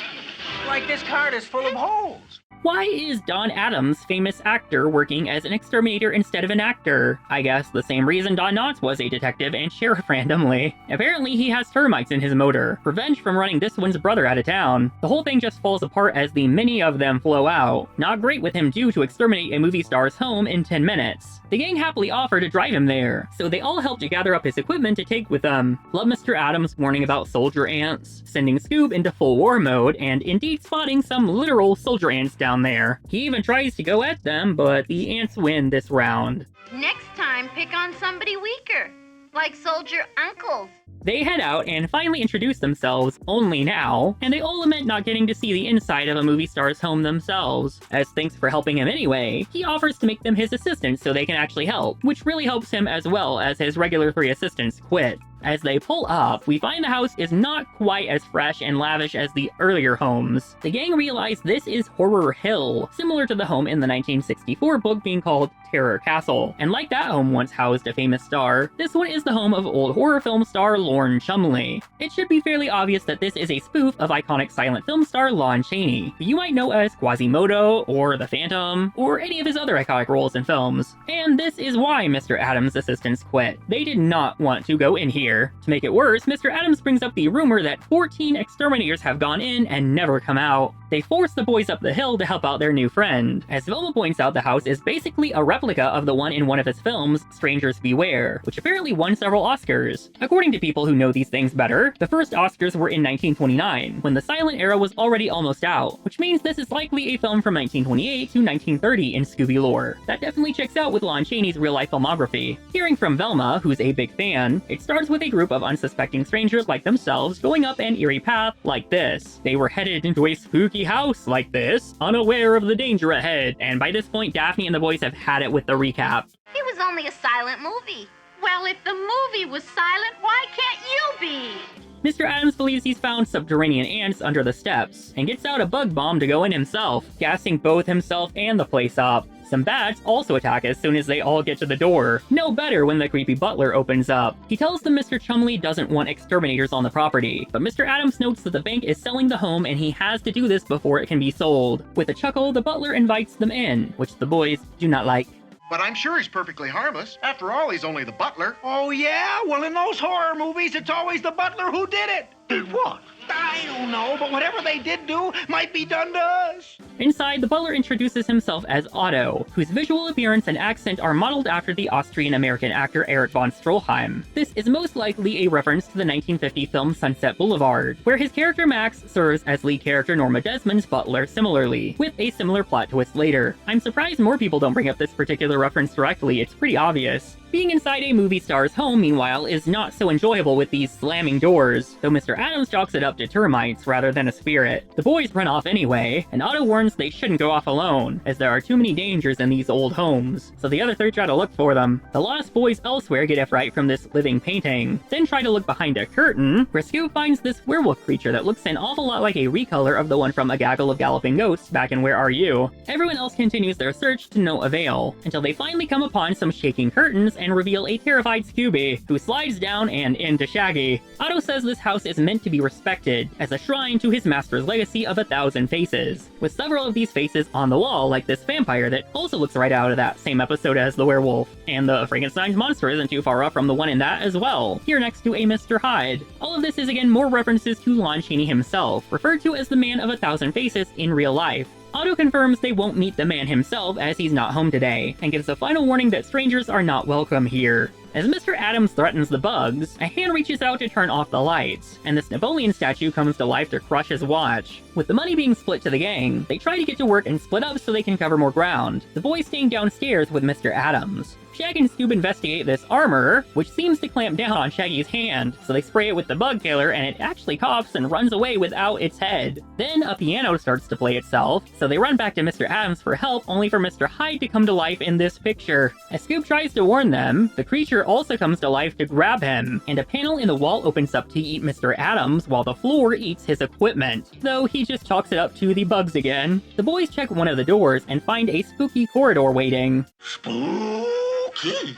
Like this card is full of holes. Why is Don Adams, famous actor, working as an exterminator instead of an actor? I guess the same reason Don Knotts was a detective and sheriff randomly. Apparently he has termites in his motor, revenge from running this one's brother out of town. The whole thing just falls apart as the many of them flow out. Not great with him due to exterminate a movie star's home in 10 minutes. The gang happily offer to drive him there, so they all help to gather up his equipment to take with them. Love Mr. Adams' warning about soldier ants, sending Scoob into full war mode, and indeed spotting some literal soldier ants down there. He even tries to go at them, but the ants win this round. Next time, pick on somebody weaker, like Soldier Uncles. They head out and finally introduce themselves only now, and they all lament not getting to see the inside of a movie star's home themselves. As thanks for helping him anyway, he offers to make them his assistants so they can actually help, which really helps him as well as his regular 3 assistants quit. As they pull up, we find the house is not quite as fresh and lavish as the earlier homes. The gang realize this is Horror Hill, similar to the home in the 1964 book being called Terror Castle. And like that home once housed a famous star, this one is the home of old horror film star Lorne Chumley. It should be fairly obvious that this is a spoof of iconic silent film star Lon Chaney, who you might know as Quasimodo, or the Phantom, or any of his other iconic roles in films. And this is why Mr. Adams' assistants quit. They did not want to go in here. To make it worse, Mr. Adams brings up the rumor that 14 exterminators have gone in and never come out. They force the boys up the hill to help out their new friend. As Velma points out, the house is basically a replica of the one in one of his films, Strangers Beware, which apparently won several Oscars. According to people who know these things better, the first Oscars were in 1929, when the silent era was already almost out, which means this is likely a film from 1928 to 1930 in Scooby lore. That definitely checks out with Lon Chaney's real-life filmography. Hearing from Velma, who's a big fan, it starts with with a group of unsuspecting strangers like themselves going up an eerie path like this. They were headed into a spooky house like this, unaware of the danger ahead, and by this point Daphne and the boys have had it with the recap. It was only a silent movie. Well, if the movie was silent, why can't you be? Mr. Adams believes he's found subterranean ants under the steps, and gets out a bug bomb to go in himself, gassing both himself and the place up. Some bats also attack as soon as they all get to the door. No better when the creepy butler opens up. He tells them Mr. Chumley doesn't want exterminators on the property, but Mr. Adams notes that the bank is selling the home and he has to do this before it can be sold. With a chuckle, the butler invites them in, which the boys do not like. But I'm sure he's perfectly harmless. After all, he's only the butler. Oh, yeah? Well, in those horror movies, it's always the butler who did it. Did what? I don't know, but whatever they did do might be done to us. Inside, the butler introduces himself as Otto, whose visual appearance and accent are modeled after the Austrian-American actor Erich von Stroheim. This is most likely a reference to the 1950 film Sunset Boulevard, where his character Max serves as lead character Norma Desmond's butler similarly, with a similar plot twist later. I'm surprised more people don't bring up this particular reference directly, it's pretty obvious. Being inside a movie star's home, meanwhile, is not so enjoyable with these slamming doors, though Mr. Adams chalks it up to termites rather than a spirit. The boys run off anyway, and Otto warns they shouldn't go off alone, as there are too many dangers in these old homes, so the other three try to look for them. The lost boys elsewhere get a fright from this living painting, then try to look behind a curtain, where Scoop finds this werewolf creature that looks an awful lot like a recolor of the one from A Gaggle of Galloping Ghosts back in Where Are You? Everyone else continues their search to no avail, until they finally come upon some shaking curtains and reveal a terrified Scooby, who slides down and into Shaggy. Otto says this house is meant to be respected as a shrine to his master's legacy of 1,000 faces, with several of these faces on the wall like this vampire that also looks right out of that same episode as the werewolf. And the Frankenstein's monster isn't too far off from the one in that as well, here next to a Mr. Hyde. All of this is again more references to Lon Chaney himself, referred to as the man of 1,000 faces in real life. Otto confirms they won't meet the man himself as he's not home today, and gives a final warning that strangers are not welcome here. As Mr. Adams threatens the bugs, a hand reaches out to turn off the lights, and this Napoleon statue comes to life to crush his watch. With the money being split to the gang, they try to get to work and split up so they can cover more ground, the boys staying downstairs with Mr. Adams. Shaggy and Scoob investigate this armor, which seems to clamp down on Shaggy's hand, so they spray it with the bug killer and it actually coughs and runs away without its head. Then a piano starts to play itself, so they run back to Mr. Adams for help, only for Mr. Hyde to come to life in this picture. As Scoob tries to warn them, the creature also comes to life to grab him, and a panel in the wall opens up to eat Mr. Adams while the floor eats his equipment, though he just chalks it up to the bugs again. The boys check one of the doors and find a spooky corridor waiting. Spooky.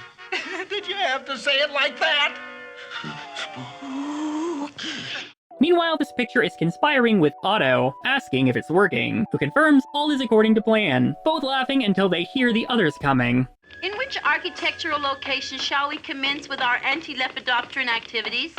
Did you have to say it like that? Spooky. Meanwhile, this picture is conspiring with Otto, asking if it's working, who confirms all is according to plan, both laughing until they hear the others coming. In which architectural location shall we commence with our anti-lepidopteran activities?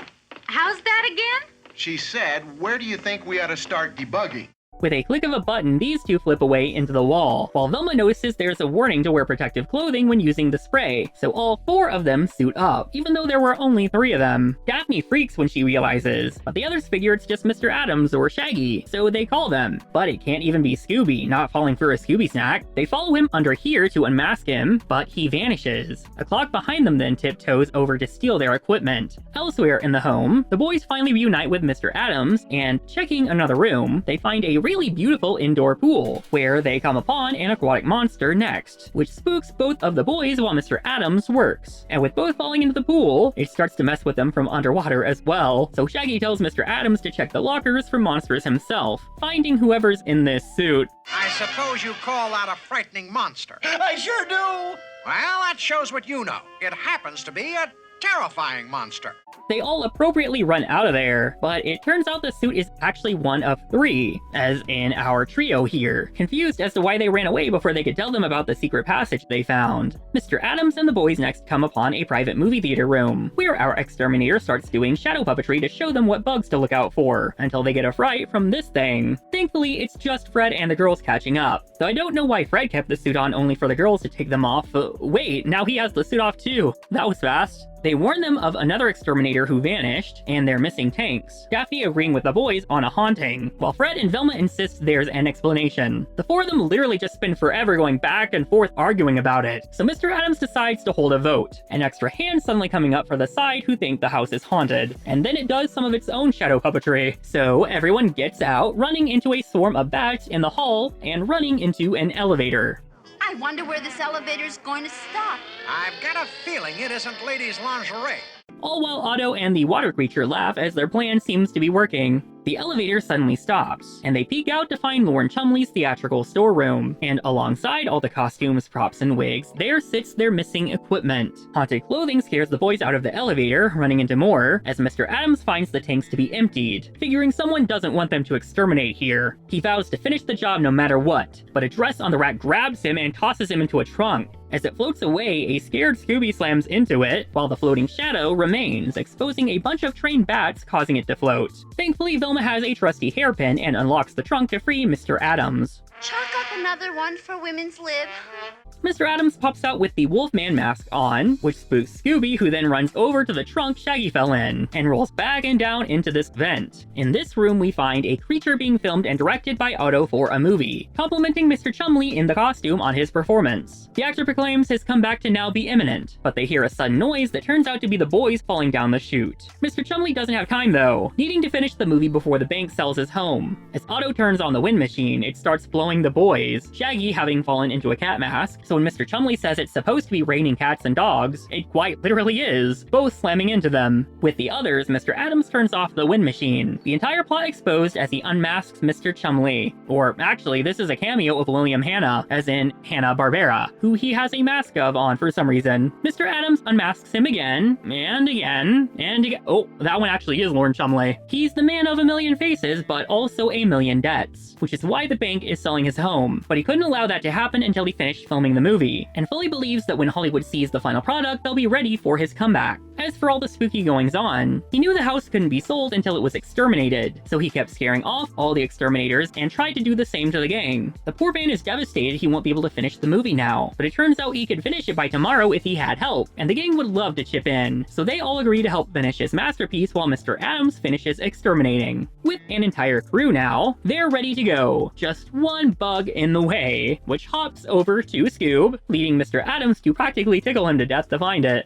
How's that again? She said, where do you think we ought to start debugging? With a click of a button, these two flip away into the wall, while Velma notices there's a warning to wear protective clothing when using the spray, so all 4 of them suit up, even though there were only 3 of them. Daphne freaks when she realizes, but the others figure it's just Mr. Adams or Shaggy, so they call them. But it can't even be Scooby, not falling for a Scooby snack. They follow him under here to unmask him, but he vanishes. A clock behind them then tiptoes over to steal their equipment. Elsewhere in the home, the boys finally reunite with Mr. Adams, and checking another room, they find a really beautiful indoor pool, where they come upon an aquatic monster next, which spooks both of the boys while Mr. Adams works. And with both falling into the pool, it starts to mess with them from underwater as well, so Shaggy tells Mr. Adams to check the lockers for monsters himself, finding whoever's in this suit. I suppose you call that a frightening monster. I sure do. Well, that shows what you know. It happens to be a terrifying monster. They all appropriately run out of there, but it turns out the suit is actually one of 3, as in our trio here, confused as to why they ran away before they could tell them about the secret passage they found. Mr. Adams and the boys next come upon a private movie theater room, where our exterminator starts doing shadow puppetry to show them what bugs to look out for, until they get a fright from this thing. Thankfully, it's just Fred and the girls catching up, though I don't know why Fred kept the suit on only for the girls to take them off. Wait, now he has the suit off too. That was fast. They warn them of another exterminator who vanished, and their missing tanks, Daphne agreeing with the boys on a haunting, while Fred and Velma insist there's an explanation. The four of them literally just spend forever going back and forth arguing about it, so Mr. Adams decides to hold a vote, an extra hand suddenly coming up for the side who think the house is haunted, and then it does some of its own shadow puppetry. So everyone gets out, running into a swarm of bats in the hall, and running into an elevator. I wonder where this elevator's going to stop. I've got a feeling it isn't ladies' lingerie. All while Otto and the water creature laugh as their plan seems to be working. The elevator suddenly stops, and they peek out to find Lorne Chumley's theatrical storeroom, and alongside all the costumes, props, and wigs, there sits their missing equipment. Haunted clothing scares the boys out of the elevator, running into more, as Mr. Adams finds the tanks to be emptied, figuring someone doesn't want them to exterminate here. He vows to finish the job no matter what, but a dress on the rack grabs him and tosses him into a trunk. As it floats away, a scared Scooby slams into it, while the floating shadow remains, exposing a bunch of trained bats, causing it to float. Thankfully, Velma has a trusty hairpin and unlocks the trunk to free Mr. Adams. Chalk up another one for women's lib. Mr. Adams pops out with the Wolfman mask on, which spooks Scooby, who then runs over to the trunk Shaggy fell in, and rolls back and down into this vent. In this room, we find a creature being filmed and directed by Otto for a movie, complimenting Mr. Chumley in the costume on his performance. The actor proclaims his comeback to now be imminent, but they hear a sudden noise that turns out to be the boys falling down the chute. Mr. Chumley doesn't have time though, needing to finish the movie before the bank sells his home. As Otto turns on the wind machine, it starts blowing the boys, Shaggy having fallen into a cat mask, so when Mr. Chumley says it's supposed to be raining cats and dogs, it quite literally is, both slamming into them. With the others, Mr. Adams turns off the wind machine, the entire plot exposed as he unmasks Mr. Chumley. Or actually, this is a cameo of William Hanna, as in Hanna-Barbera, who he has a mask of on for some reason. Mr. Adams unmasks him again, and again, and again. Oh, that one actually is Lorne Chumley. He's the man of a million faces, but also a million debts, which is why the bank is selling his home. But he couldn't allow that to happen until he finished filming the movie, and fully believes that when Hollywood sees the final product, they'll be ready for his comeback. As for all the spooky goings-on, he knew the house couldn't be sold until it was exterminated, so he kept scaring off all the exterminators and tried to do the same to the gang. The poor man is devastated he won't be able to finish the movie now, but it turns out he could finish it by tomorrow if he had help, and the gang would love to chip in, so they all agree to help finish his masterpiece while Mr. Adams finishes exterminating. With an entire crew now, they're ready to go. Just one bug in the way, which hops over to Scoob, leading Mr. Adams to practically tickle him to death to find it.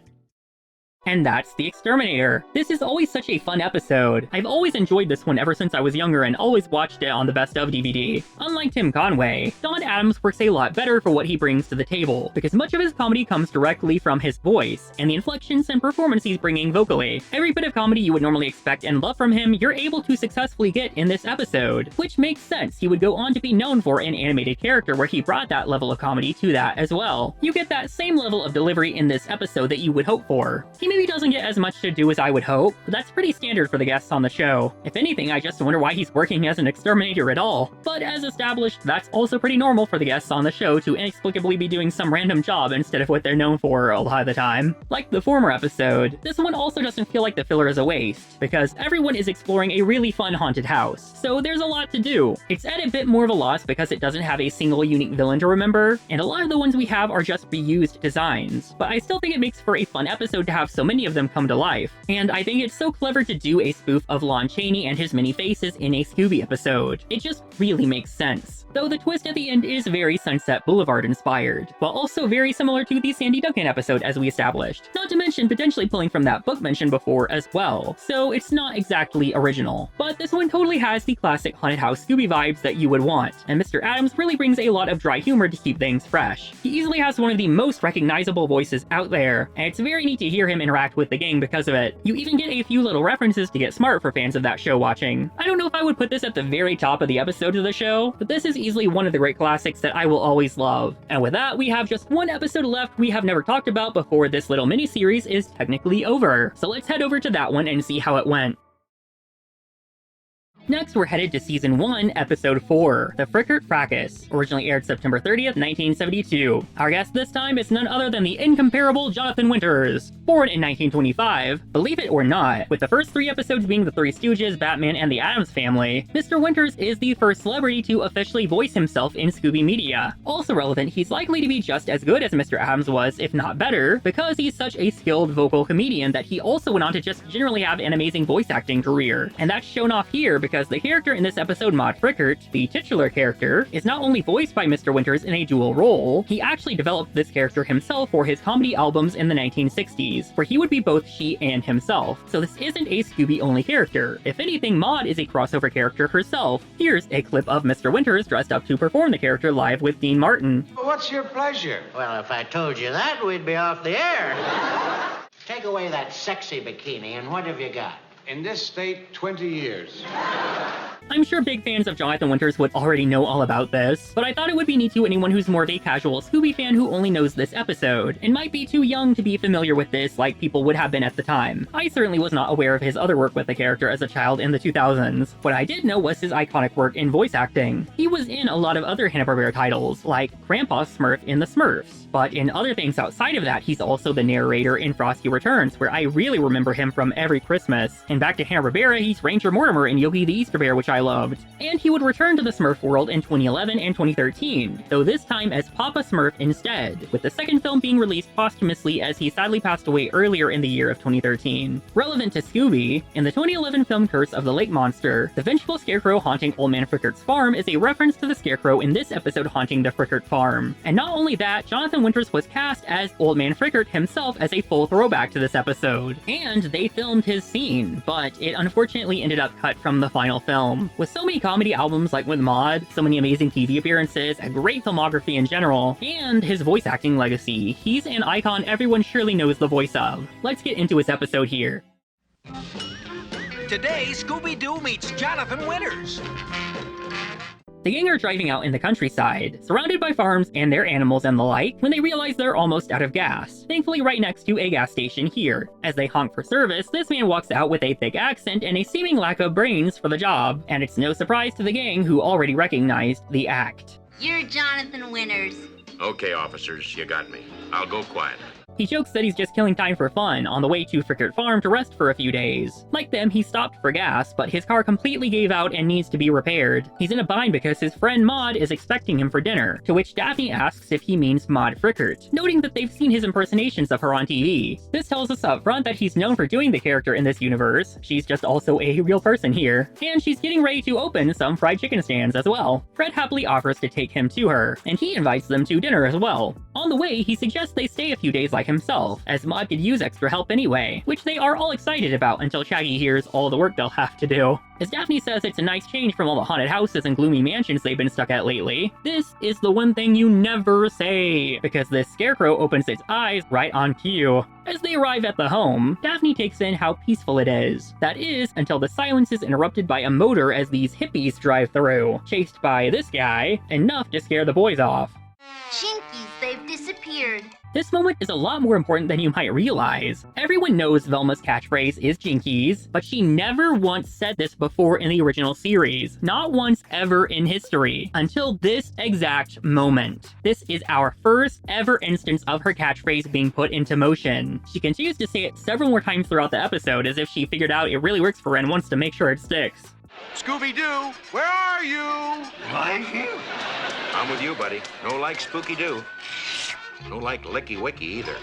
And that's The Exterminator. This is always such a fun episode. I've always enjoyed this one ever since I was younger and always watched it on the Best Of DVD. Unlike Tim Conway, Don Adams works a lot better for what he brings to the table, because much of his comedy comes directly from his voice, and the inflections and performance he's bringing vocally. Every bit of comedy you would normally expect and love from him, you're able to successfully get in this episode, which makes sense. He would go on to be known for an animated character where he brought that level of comedy to that as well. You get that same level of delivery in this episode that you would hope for. He maybe doesn't get as much to do as I would hope, but that's pretty standard for the guests on the show. If anything, I just wonder why he's working as an exterminator at all. But as established, that's also pretty normal for the guests on the show to inexplicably be doing some random job instead of what they're known for a lot of the time. Like the former episode, this one also doesn't feel like the filler is a waste, because everyone is exploring a really fun haunted house, so there's a lot to do. It's at a bit more of a loss because it doesn't have a single unique villain to remember, and a lot of the ones we have are just reused designs, but I still think it makes for a fun episode to have so many of them come to life, and I think it's so clever to do a spoof of Lon Chaney and his many faces in a Scooby episode. It just really makes sense. Though the twist at the end is very Sunset Boulevard inspired, while also very similar to the Sandy Duncan episode as we established, not to mention potentially pulling from that book mentioned before as well, so it's not exactly original. But this one totally has the classic haunted house Scooby vibes that you would want, and Mr. Adams really brings a lot of dry humor to keep things fresh. He easily has one of the most recognizable voices out there, and it's very neat to hear him interact with the gang because of it. You even get a few little references to get smart for fans of that show watching. I don't know if I would put this at the very top of the episodes of the show, but this is easily one of the great classics that I will always love. And with that, we have just one episode left we have never talked about before this little mini-series is technically over. So let's head over to that one and see how it went. Next, we're headed to Season 1, Episode 4, The Frickert Fracas, originally aired September 30th, 1972. Our guest this time is none other than the incomparable Jonathan Winters. Born in 1925, believe it or not, with the first 3 episodes being The Three Stooges, Batman, and the Addams Family, Mr. Winters is the first celebrity to officially voice himself in Scooby media. Also relevant, he's likely to be just as good as Mr. Addams was, if not better, because he's such a skilled vocal comedian that he also went on to just generally have an amazing voice acting career. And that's shown off here because the character in this episode, Maude Frickert, the titular character, is not only voiced by Mr. Winters in a dual role, he actually developed this character himself for his comedy albums in the 1960s, where he would be both she and himself. So this isn't a Scooby-only character. If anything, Maude is a crossover character herself. Here's a clip of Mr. Winters dressed up to perform the character live with Dean Martin. What's your pleasure? Well, if I told you that, we'd be off the air. Take away that sexy bikini, and what have you got? In this state, 20 years. I'm sure big fans of Jonathan Winters would already know all about this, but I thought it would be neat to anyone who's more of a casual Scooby fan who only knows this episode, and might be too young to be familiar with this like people would have been at the time. I certainly was not aware of his other work with the character as a child in the 2000s. What I did know was his iconic work in voice acting. He was in a lot of other Hanna-Barbera titles, like Grandpa Smurf in The Smurfs, but in other things outside of that, he's also the narrator in Frosty Returns, where I really remember him from every Christmas. And back to Hanna-Barbera, he's Ranger Mortimer in Yogi the Easter Bear, which I loved. And he would return to the Smurf world in 2011 and 2013, though this time as Papa Smurf instead, with the second film being released posthumously as he sadly passed away earlier in the year of 2013. Relevant to Scooby, in the 2011 film Curse of the Lake Monster, the vengeful scarecrow haunting Old Man Frickert's farm is a reference to the scarecrow in this episode haunting the Frickert farm. And not only that, Jonathan Winters was cast as Old Man Frickert himself as a full throwback to this episode. And they filmed his scene, but it unfortunately ended up cut from the final film. With so many comedy albums like with Maude, so many amazing TV appearances, a great filmography in general, and his voice acting legacy, he's an icon everyone surely knows the voice of. Let's get into his episode here. Today, Scooby-Doo meets Jonathan Winters. The gang are driving out in the countryside, surrounded by farms and their animals and the like, when they realize they're almost out of gas, thankfully right next to a gas station here. As they honk for service, this man walks out with a thick accent and a seeming lack of brains for the job, and it's no surprise to the gang who already recognized the act. You're Jonathan Winters. Okay, officers, you got me. I'll go quietly. He jokes that he's just killing time for fun on the way to Frickert Farm to rest for a few days. Like them, he stopped for gas, but his car completely gave out and needs to be repaired. He's in a bind because his friend Maude is expecting him for dinner, to which Daphne asks if he means Maude Frickert, noting that they've seen his impersonations of her on TV. This tells us up front that he's known for doing the character in this universe. She's just also a real person here. And she's getting ready to open some fried chicken stands as well. Fred happily offers to take him to her, and he invites them to dinner as well. On the way, he suggests they stay a few days like himself, as Maude could use extra help anyway, which they are all excited about until Shaggy hears all the work they'll have to do. As Daphne says it's a nice change from all the haunted houses and gloomy mansions they've been stuck at lately, this is the one thing you never say, because this scarecrow opens its eyes right on cue. As they arrive at the home, Daphne takes in how peaceful it is. That is, until the silence is interrupted by a motor as these hippies drive through, chased by this guy, enough to scare the boys off. Chinkies, they've disappeared. This moment is a lot more important than you might realize. Everyone knows Velma's catchphrase is Jinkies, but she never once said this before in the original series. Not once ever in history. Until this exact moment. This is our first ever instance of her catchphrase being put into motion. She continues to say it several more times throughout the episode, as if she figured out it really works for her and wants to make sure it sticks. Scooby-Doo, where are you? Right here. I'm with you, buddy. No like Spooky-Doo. No like Licky-Wicky either.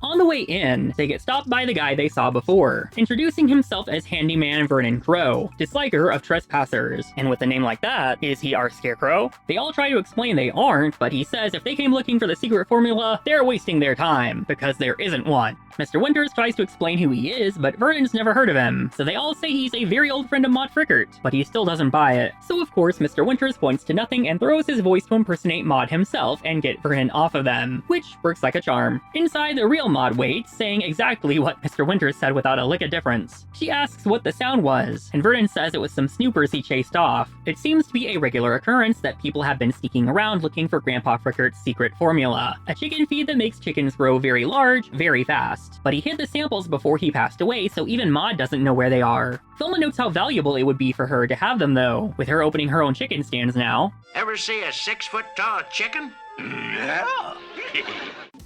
On the way in, they get stopped by the guy they saw before, introducing himself as Handyman Vernon Crow, disliker of trespassers. And with a name like that, is he our scarecrow? They all try to explain they aren't, but he says if they came looking for the secret formula, they're wasting their time, because there isn't one. Mr. Winters tries to explain who he is, but Vernon's never heard of him, so they all say he's a very old friend of Maude Frickert, but he still doesn't buy it. So of course, Mr. Winters points to nothing and throws his voice to impersonate Maude himself and get Vernon off of them, which works like a charm. Inside, the real Maude waits, saying exactly what Mr. Winters said without a lick of difference. She asks what the sound was, and Vernon says it was some snoopers he chased off. It seems to be a regular occurrence that people have been sneaking around looking for Grandpa Frickert's secret formula, a chicken feed that makes chickens grow very large, very fast. But he hid the samples before he passed away, so even Maude doesn't know where they are. Thelma notes how valuable it would be for her to have them though, with her opening her own chicken stands now. Ever see a 6-foot-tall chicken? Yeah.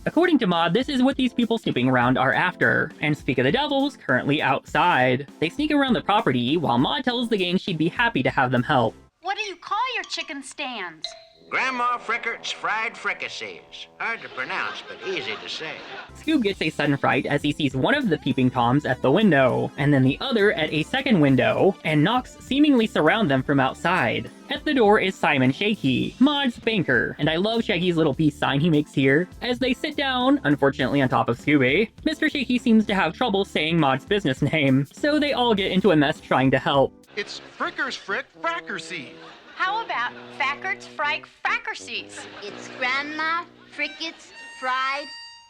According to Maude, this is what these people snooping around are after. And speak of the devils, currently outside. They sneak around the property, while Maude tells the gang she'd be happy to have them help. What do you call your chicken stands? Grandma Frickert's fried fricassees. Hard to pronounce, but easy to say. Scoob gets a sudden fright as he sees one of the peeping toms at the window, and then the other at a second window, and knocks seemingly surround them from outside. At the door is Simon Shaky, Maude's banker, and I love Shaggy's little peace sign he makes here. As they sit down, unfortunately on top of Scooby, Mr. Shaky seems to have trouble saying Maude's business name, so they all get into a mess trying to help. It's Fricker's Frick Frackerseed. How about Fackert's Frick Frackerseeds? It's Grandma Frickert's fried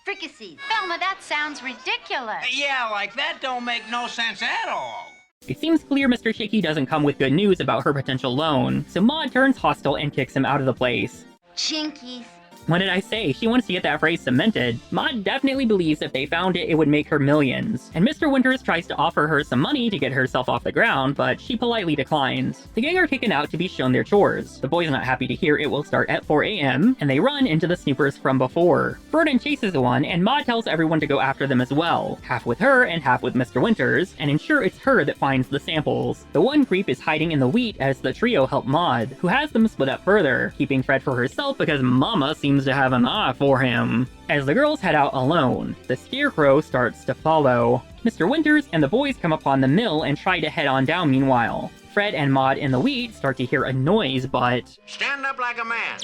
fricassees. Thelma, that sounds ridiculous. Yeah, like that don't make no sense at all. It seems clear Mr. Shaky doesn't come with good news about her potential loan, so Maude turns hostile and kicks him out of the place. Chinkies. What did I say? She wants to get that phrase cemented. Maude definitely believes if they found it, it would make her millions. And Mr. Winters tries to offer her some money to get herself off the ground, but she politely declines. The gang are taken out to be shown their chores. The boys are not happy to hear it will start at 4 a.m., and they run into the snoopers from before. Vernon chases one, and Maude tells everyone to go after them as well, half with her and half with Mr. Winters, and ensure it's her that finds the samples. The one creep is hiding in the wheat as the trio help Maude, who has them split up further, keeping Fred for herself because Mama seems to have an eye for him. As the girls head out alone, the Scarecrow starts to follow. Mr. Winters and the boys come upon the mill and try to head on down meanwhile. Fred and Maude in the wheat start to hear a noise, but... Stand up like a man.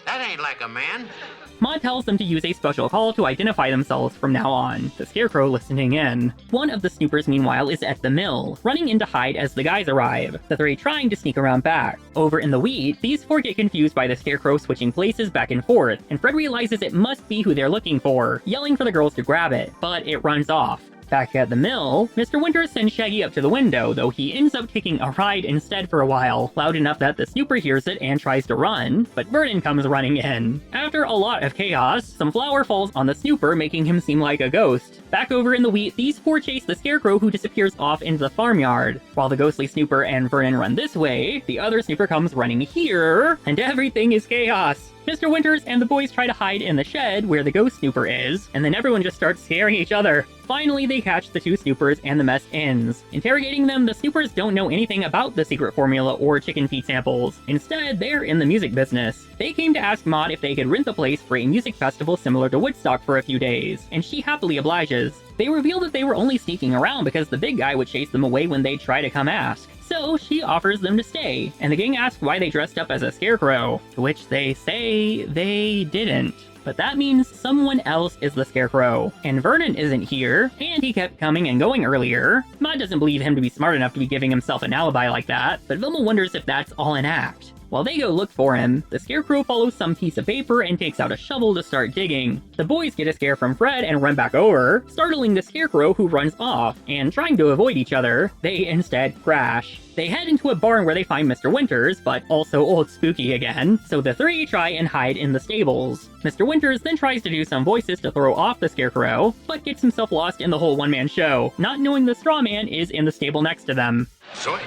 That ain't like a man. Maude tells them to use a special call to identify themselves from now on, the Scarecrow listening in. One of the snoopers, meanwhile, is at the mill, running in to hide as the guys arrive, the three trying to sneak around back. Over in the wheat, these four get confused by the Scarecrow switching places back and forth, and Fred realizes it must be who they're looking for, yelling for the girls to grab it, but it runs off. Back at the mill, Mr. Winters sends Shaggy up to the window, though he ends up taking a ride instead for a while, loud enough that the snooper hears it and tries to run, but Vernon comes running in. After a lot of chaos, some flour falls on the snooper, making him seem like a ghost. Back over in the wheat, these four chase the Scarecrow, who disappears off into the farmyard. While the ghostly snooper and Vernon run this way, the other snooper comes running here, and everything is chaos. Mr. Winters and the boys try to hide in the shed where the ghost snooper is, and then everyone just starts scaring each other. Finally, they catch the two snoopers and the mess ends. Interrogating them, the snoopers don't know anything about the secret formula or chicken feed samples. Instead, they're in the music business. They came to ask Maude if they could rent the place for a music festival similar to Woodstock for a few days, and she happily obliges. They reveal that they were only sneaking around because the big guy would chase them away when they try to come ask. So she offers them to stay, and the gang asks why they dressed up as a Scarecrow, to which they say they didn't. But that means someone else is the Scarecrow, and Vernon isn't here, and he kept coming and going earlier. Maude doesn't believe him to be smart enough to be giving himself an alibi like that, but Vilma wonders if that's all an act. While they go look for him, the Scarecrow follows some piece of paper and takes out a shovel to start digging. The boys get a scare from Fred and run back over, startling the Scarecrow, who runs off, and trying to avoid each other, they instead crash. They head into a barn where they find Mr. Winters, but also Old Spooky again, so the three try and hide in the stables. Mr. Winters then tries to do some voices to throw off the Scarecrow, but gets himself lost in the whole one-man show, not knowing the straw man is in the stable next to them. Zoe.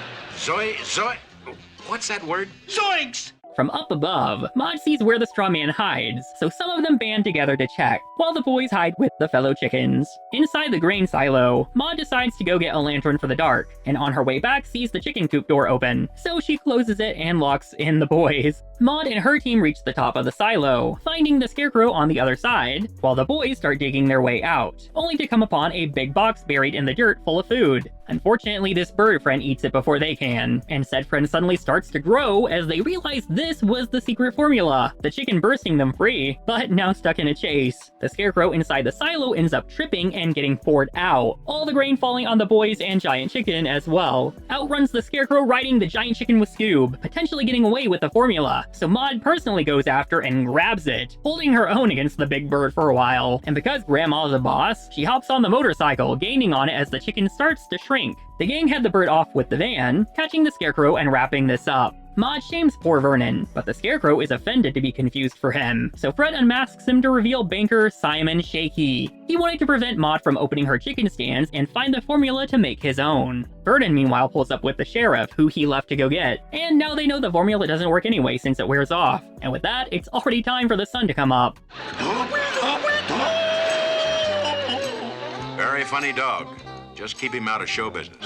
What's that word? Zoinks! From up above, Maude sees where the straw man hides, so some of them band together to check, while the boys hide with the fellow chickens. Inside the grain silo, Maude decides to go get a lantern for the dark, and on her way back sees the chicken coop door open, so she closes it and locks in the boys. Maude and her team reach the top of the silo, finding the Scarecrow on the other side, while the boys start digging their way out, only to come upon a big box buried in the dirt full of food. Unfortunately, this bird friend eats it before they can, and said friend suddenly starts to grow as they realize this This was the secret formula, the chicken bursting them free, but now stuck in a chase. The scarecrow inside the silo ends up tripping and getting poured out, all the grain falling on the boys and giant chicken as well. Out runs the scarecrow riding the giant chicken with Scoob, potentially getting away with the formula, so Maude personally goes after and grabs it, holding her own against the big bird for a while. And because Grandma's a boss, she hops on the motorcycle, gaining on it as the chicken starts to shrink. The gang head the bird off with the van, catching the scarecrow and wrapping this up. Maude shames poor Vernon, but the scarecrow is offended to be confused for him, so Fred unmasks him to reveal banker Simon Shaky. He wanted to prevent Maude from opening her chicken stands and find the formula to make his own. Vernon meanwhile pulls up with the sheriff, who he left to go get, and now they know the formula doesn't work anyway since it wears off. And with that, it's already time for the sun to come up. Very funny dog. Just keep him out of show business.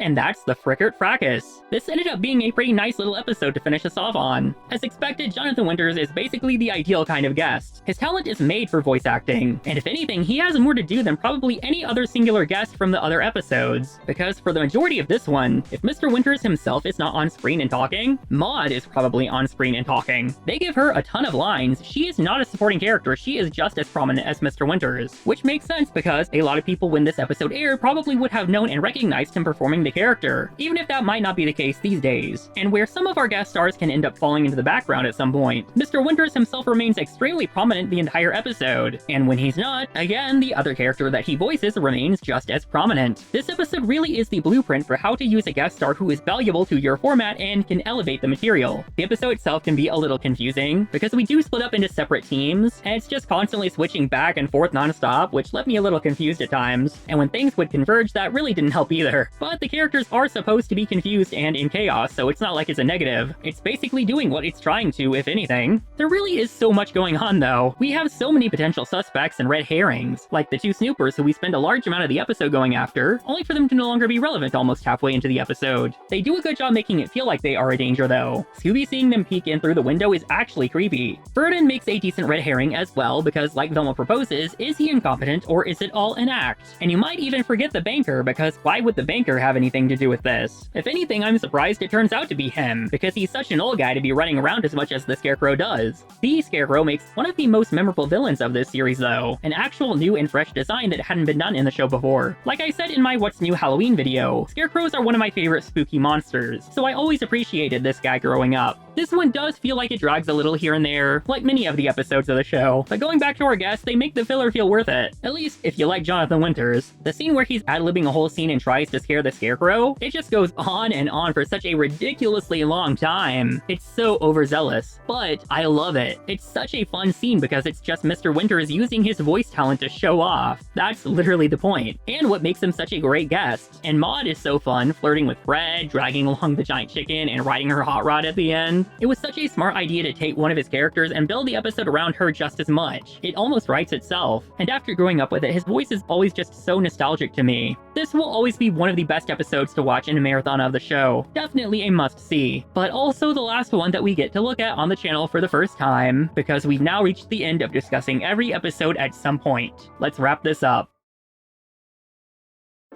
And that's the Frickert Fracas. This ended up being a pretty nice little episode to finish us off on. As expected, Jonathan Winters is basically the ideal kind of guest. His talent is made for voice acting, and if anything, he has more to do than probably any other singular guest from the other episodes. Because for the majority of this one, if Mr. Winters himself is not on screen and talking, Maude is probably on screen and talking. They give her a ton of lines. She is not a supporting character, she is just as prominent as Mr. Winters. Which makes sense because a lot of people when this episode aired probably would have known and recognized him performing the character, even if that might not be the case these days. And where some of our guest stars can end up falling into the background at some point, Mr. Winters himself remains extremely prominent the entire episode. And when he's not, again, the other character that he voices remains just as prominent. This episode really is the blueprint for how to use a guest star who is valuable to your format and can elevate the material. The episode itself can be a little confusing, because we do split up into separate teams, and it's just constantly switching back and forth non-stop, which left me a little confused at times. And when things would converge, that really didn't help either. But the characters are supposed to be confused and in chaos, so it's not like it's a negative. It's basically doing what it's trying to, if anything. There really is so much going on though. We have so many potential suspects and red herrings, like the two snoopers who we spend a large amount of the episode going after, only for them to no longer be relevant almost halfway into the episode. They do a good job making it feel like they are a danger though. Scooby seeing them peek in through the window is actually creepy. Vernon makes a decent red herring as well, because like Velma proposes, is he incompetent or is it all an act? And you might even forget the banker, because why would the banker have anything to do with this? If anything, I'm surprised it turns out to be him, because he's such an old guy to be running around as much as the Scarecrow does. The Scarecrow makes one of the most memorable villains of this series though, an actual new and fresh design that hadn't been done in the show before. Like I said in my What's New Halloween video, Scarecrows are one of my favorite spooky monsters, so I always appreciated this guy growing up. This one does feel like it drags a little here and there, like many of the episodes of the show, but going back to our guests, they make the filler feel worth it. At least if you like Jonathan Winters. The scene where he's ad-libbing a whole scene and tries to scare the Scarecrow, it just goes on and on for such a ridiculously long time. It's so overzealous, but I love it. It's such a fun scene because it's just Mr. Winters using his voice talent to show off. That's literally the point, and what makes him such a great guest. And Maude is so fun, flirting with Fred, dragging along the giant chicken, and riding her hot rod at the end. It was such a smart idea to take one of his characters and build the episode around her just as much. It almost writes itself, and after growing up with it, his voice is always just so nostalgic to me. This will always be one of the best episodes to watch in a marathon of the show. Definitely a must-see, but also the last one that we get to look at on the channel for the first time, because we've now reached the end of discussing every episode at some point. Let's wrap this up.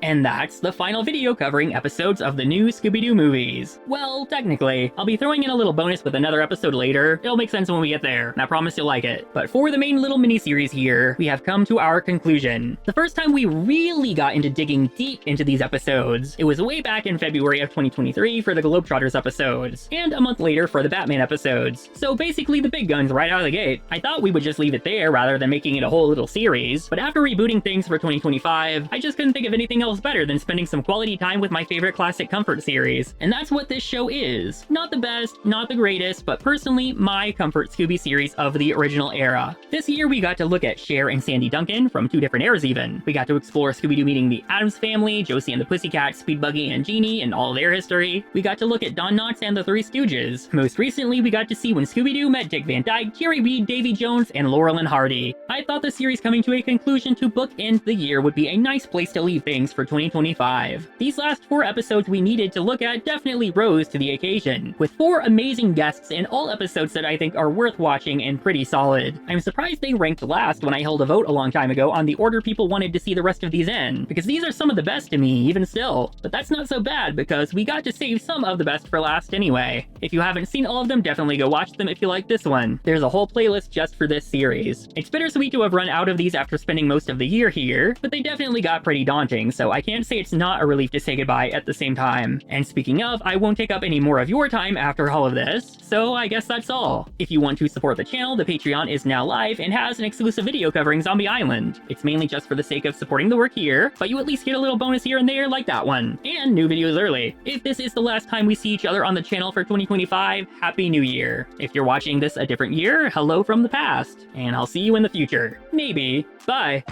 And that's the final video covering episodes of the new Scooby-Doo movies. Well, technically. I'll be throwing in a little bonus with another episode later. It'll make sense when we get there, and I promise you'll like it. But for the main little mini-series here, we have come to our conclusion. The first time we really got into digging deep into these episodes, it was way back in February of 2023 for the Globetrotters episodes, and a month later for the Batman episodes. So basically the big guns right out of the gate. I thought we would just leave it there rather than making it a whole little series, but after rebooting things for 2025, I just couldn't think of anything else better than spending some quality time with my favorite classic comfort series. And that's what this show is. Not the best, not the greatest, but personally my comfort Scooby series of the original era. This year we got to look at Cher and Sandy Duncan from two different eras even. We got to explore Scooby-Doo meeting the Addams Family, Josie and the Pussycats, Speed Buggy and Jeannie and all their history. We got to look at Don Knotts and the Three Stooges. Most recently we got to see when Scooby-Doo met Dick Van Dyke, Jerry Reed, Davy Jones, and Laurel and Hardy. I thought the series coming to a conclusion to bookend the year would be a nice place to leave things for 2025. These last 4 episodes we needed to look at definitely rose to the occasion, with 4 amazing guests and all episodes that I think are worth watching and pretty solid. I'm surprised they ranked last when I held a vote a long time ago on the order people wanted to see the rest of these in, because these are some of the best to me, even still. But that's not so bad, because we got to save some of the best for last anyway. If you haven't seen all of them, definitely go watch them if you like this one. There's a whole playlist just for this series. It's bittersweet to have run out of these after spending most of the year here, but they definitely got pretty daunting, so I can't say it's not a relief to say goodbye at the same time. And speaking of, I won't take up any more of your time after all of this, so I guess that's all. If you want to support the channel, the Patreon is now live and has an exclusive video covering Zombie Island. It's mainly just for the sake of supporting the work here, but you at least get a little bonus here and there like that one, and new videos early. If this is the last time we see each other on the channel for 2025, Happy New Year. If you're watching this a different year, hello from the past, and I'll see you in the future. Maybe. Bye.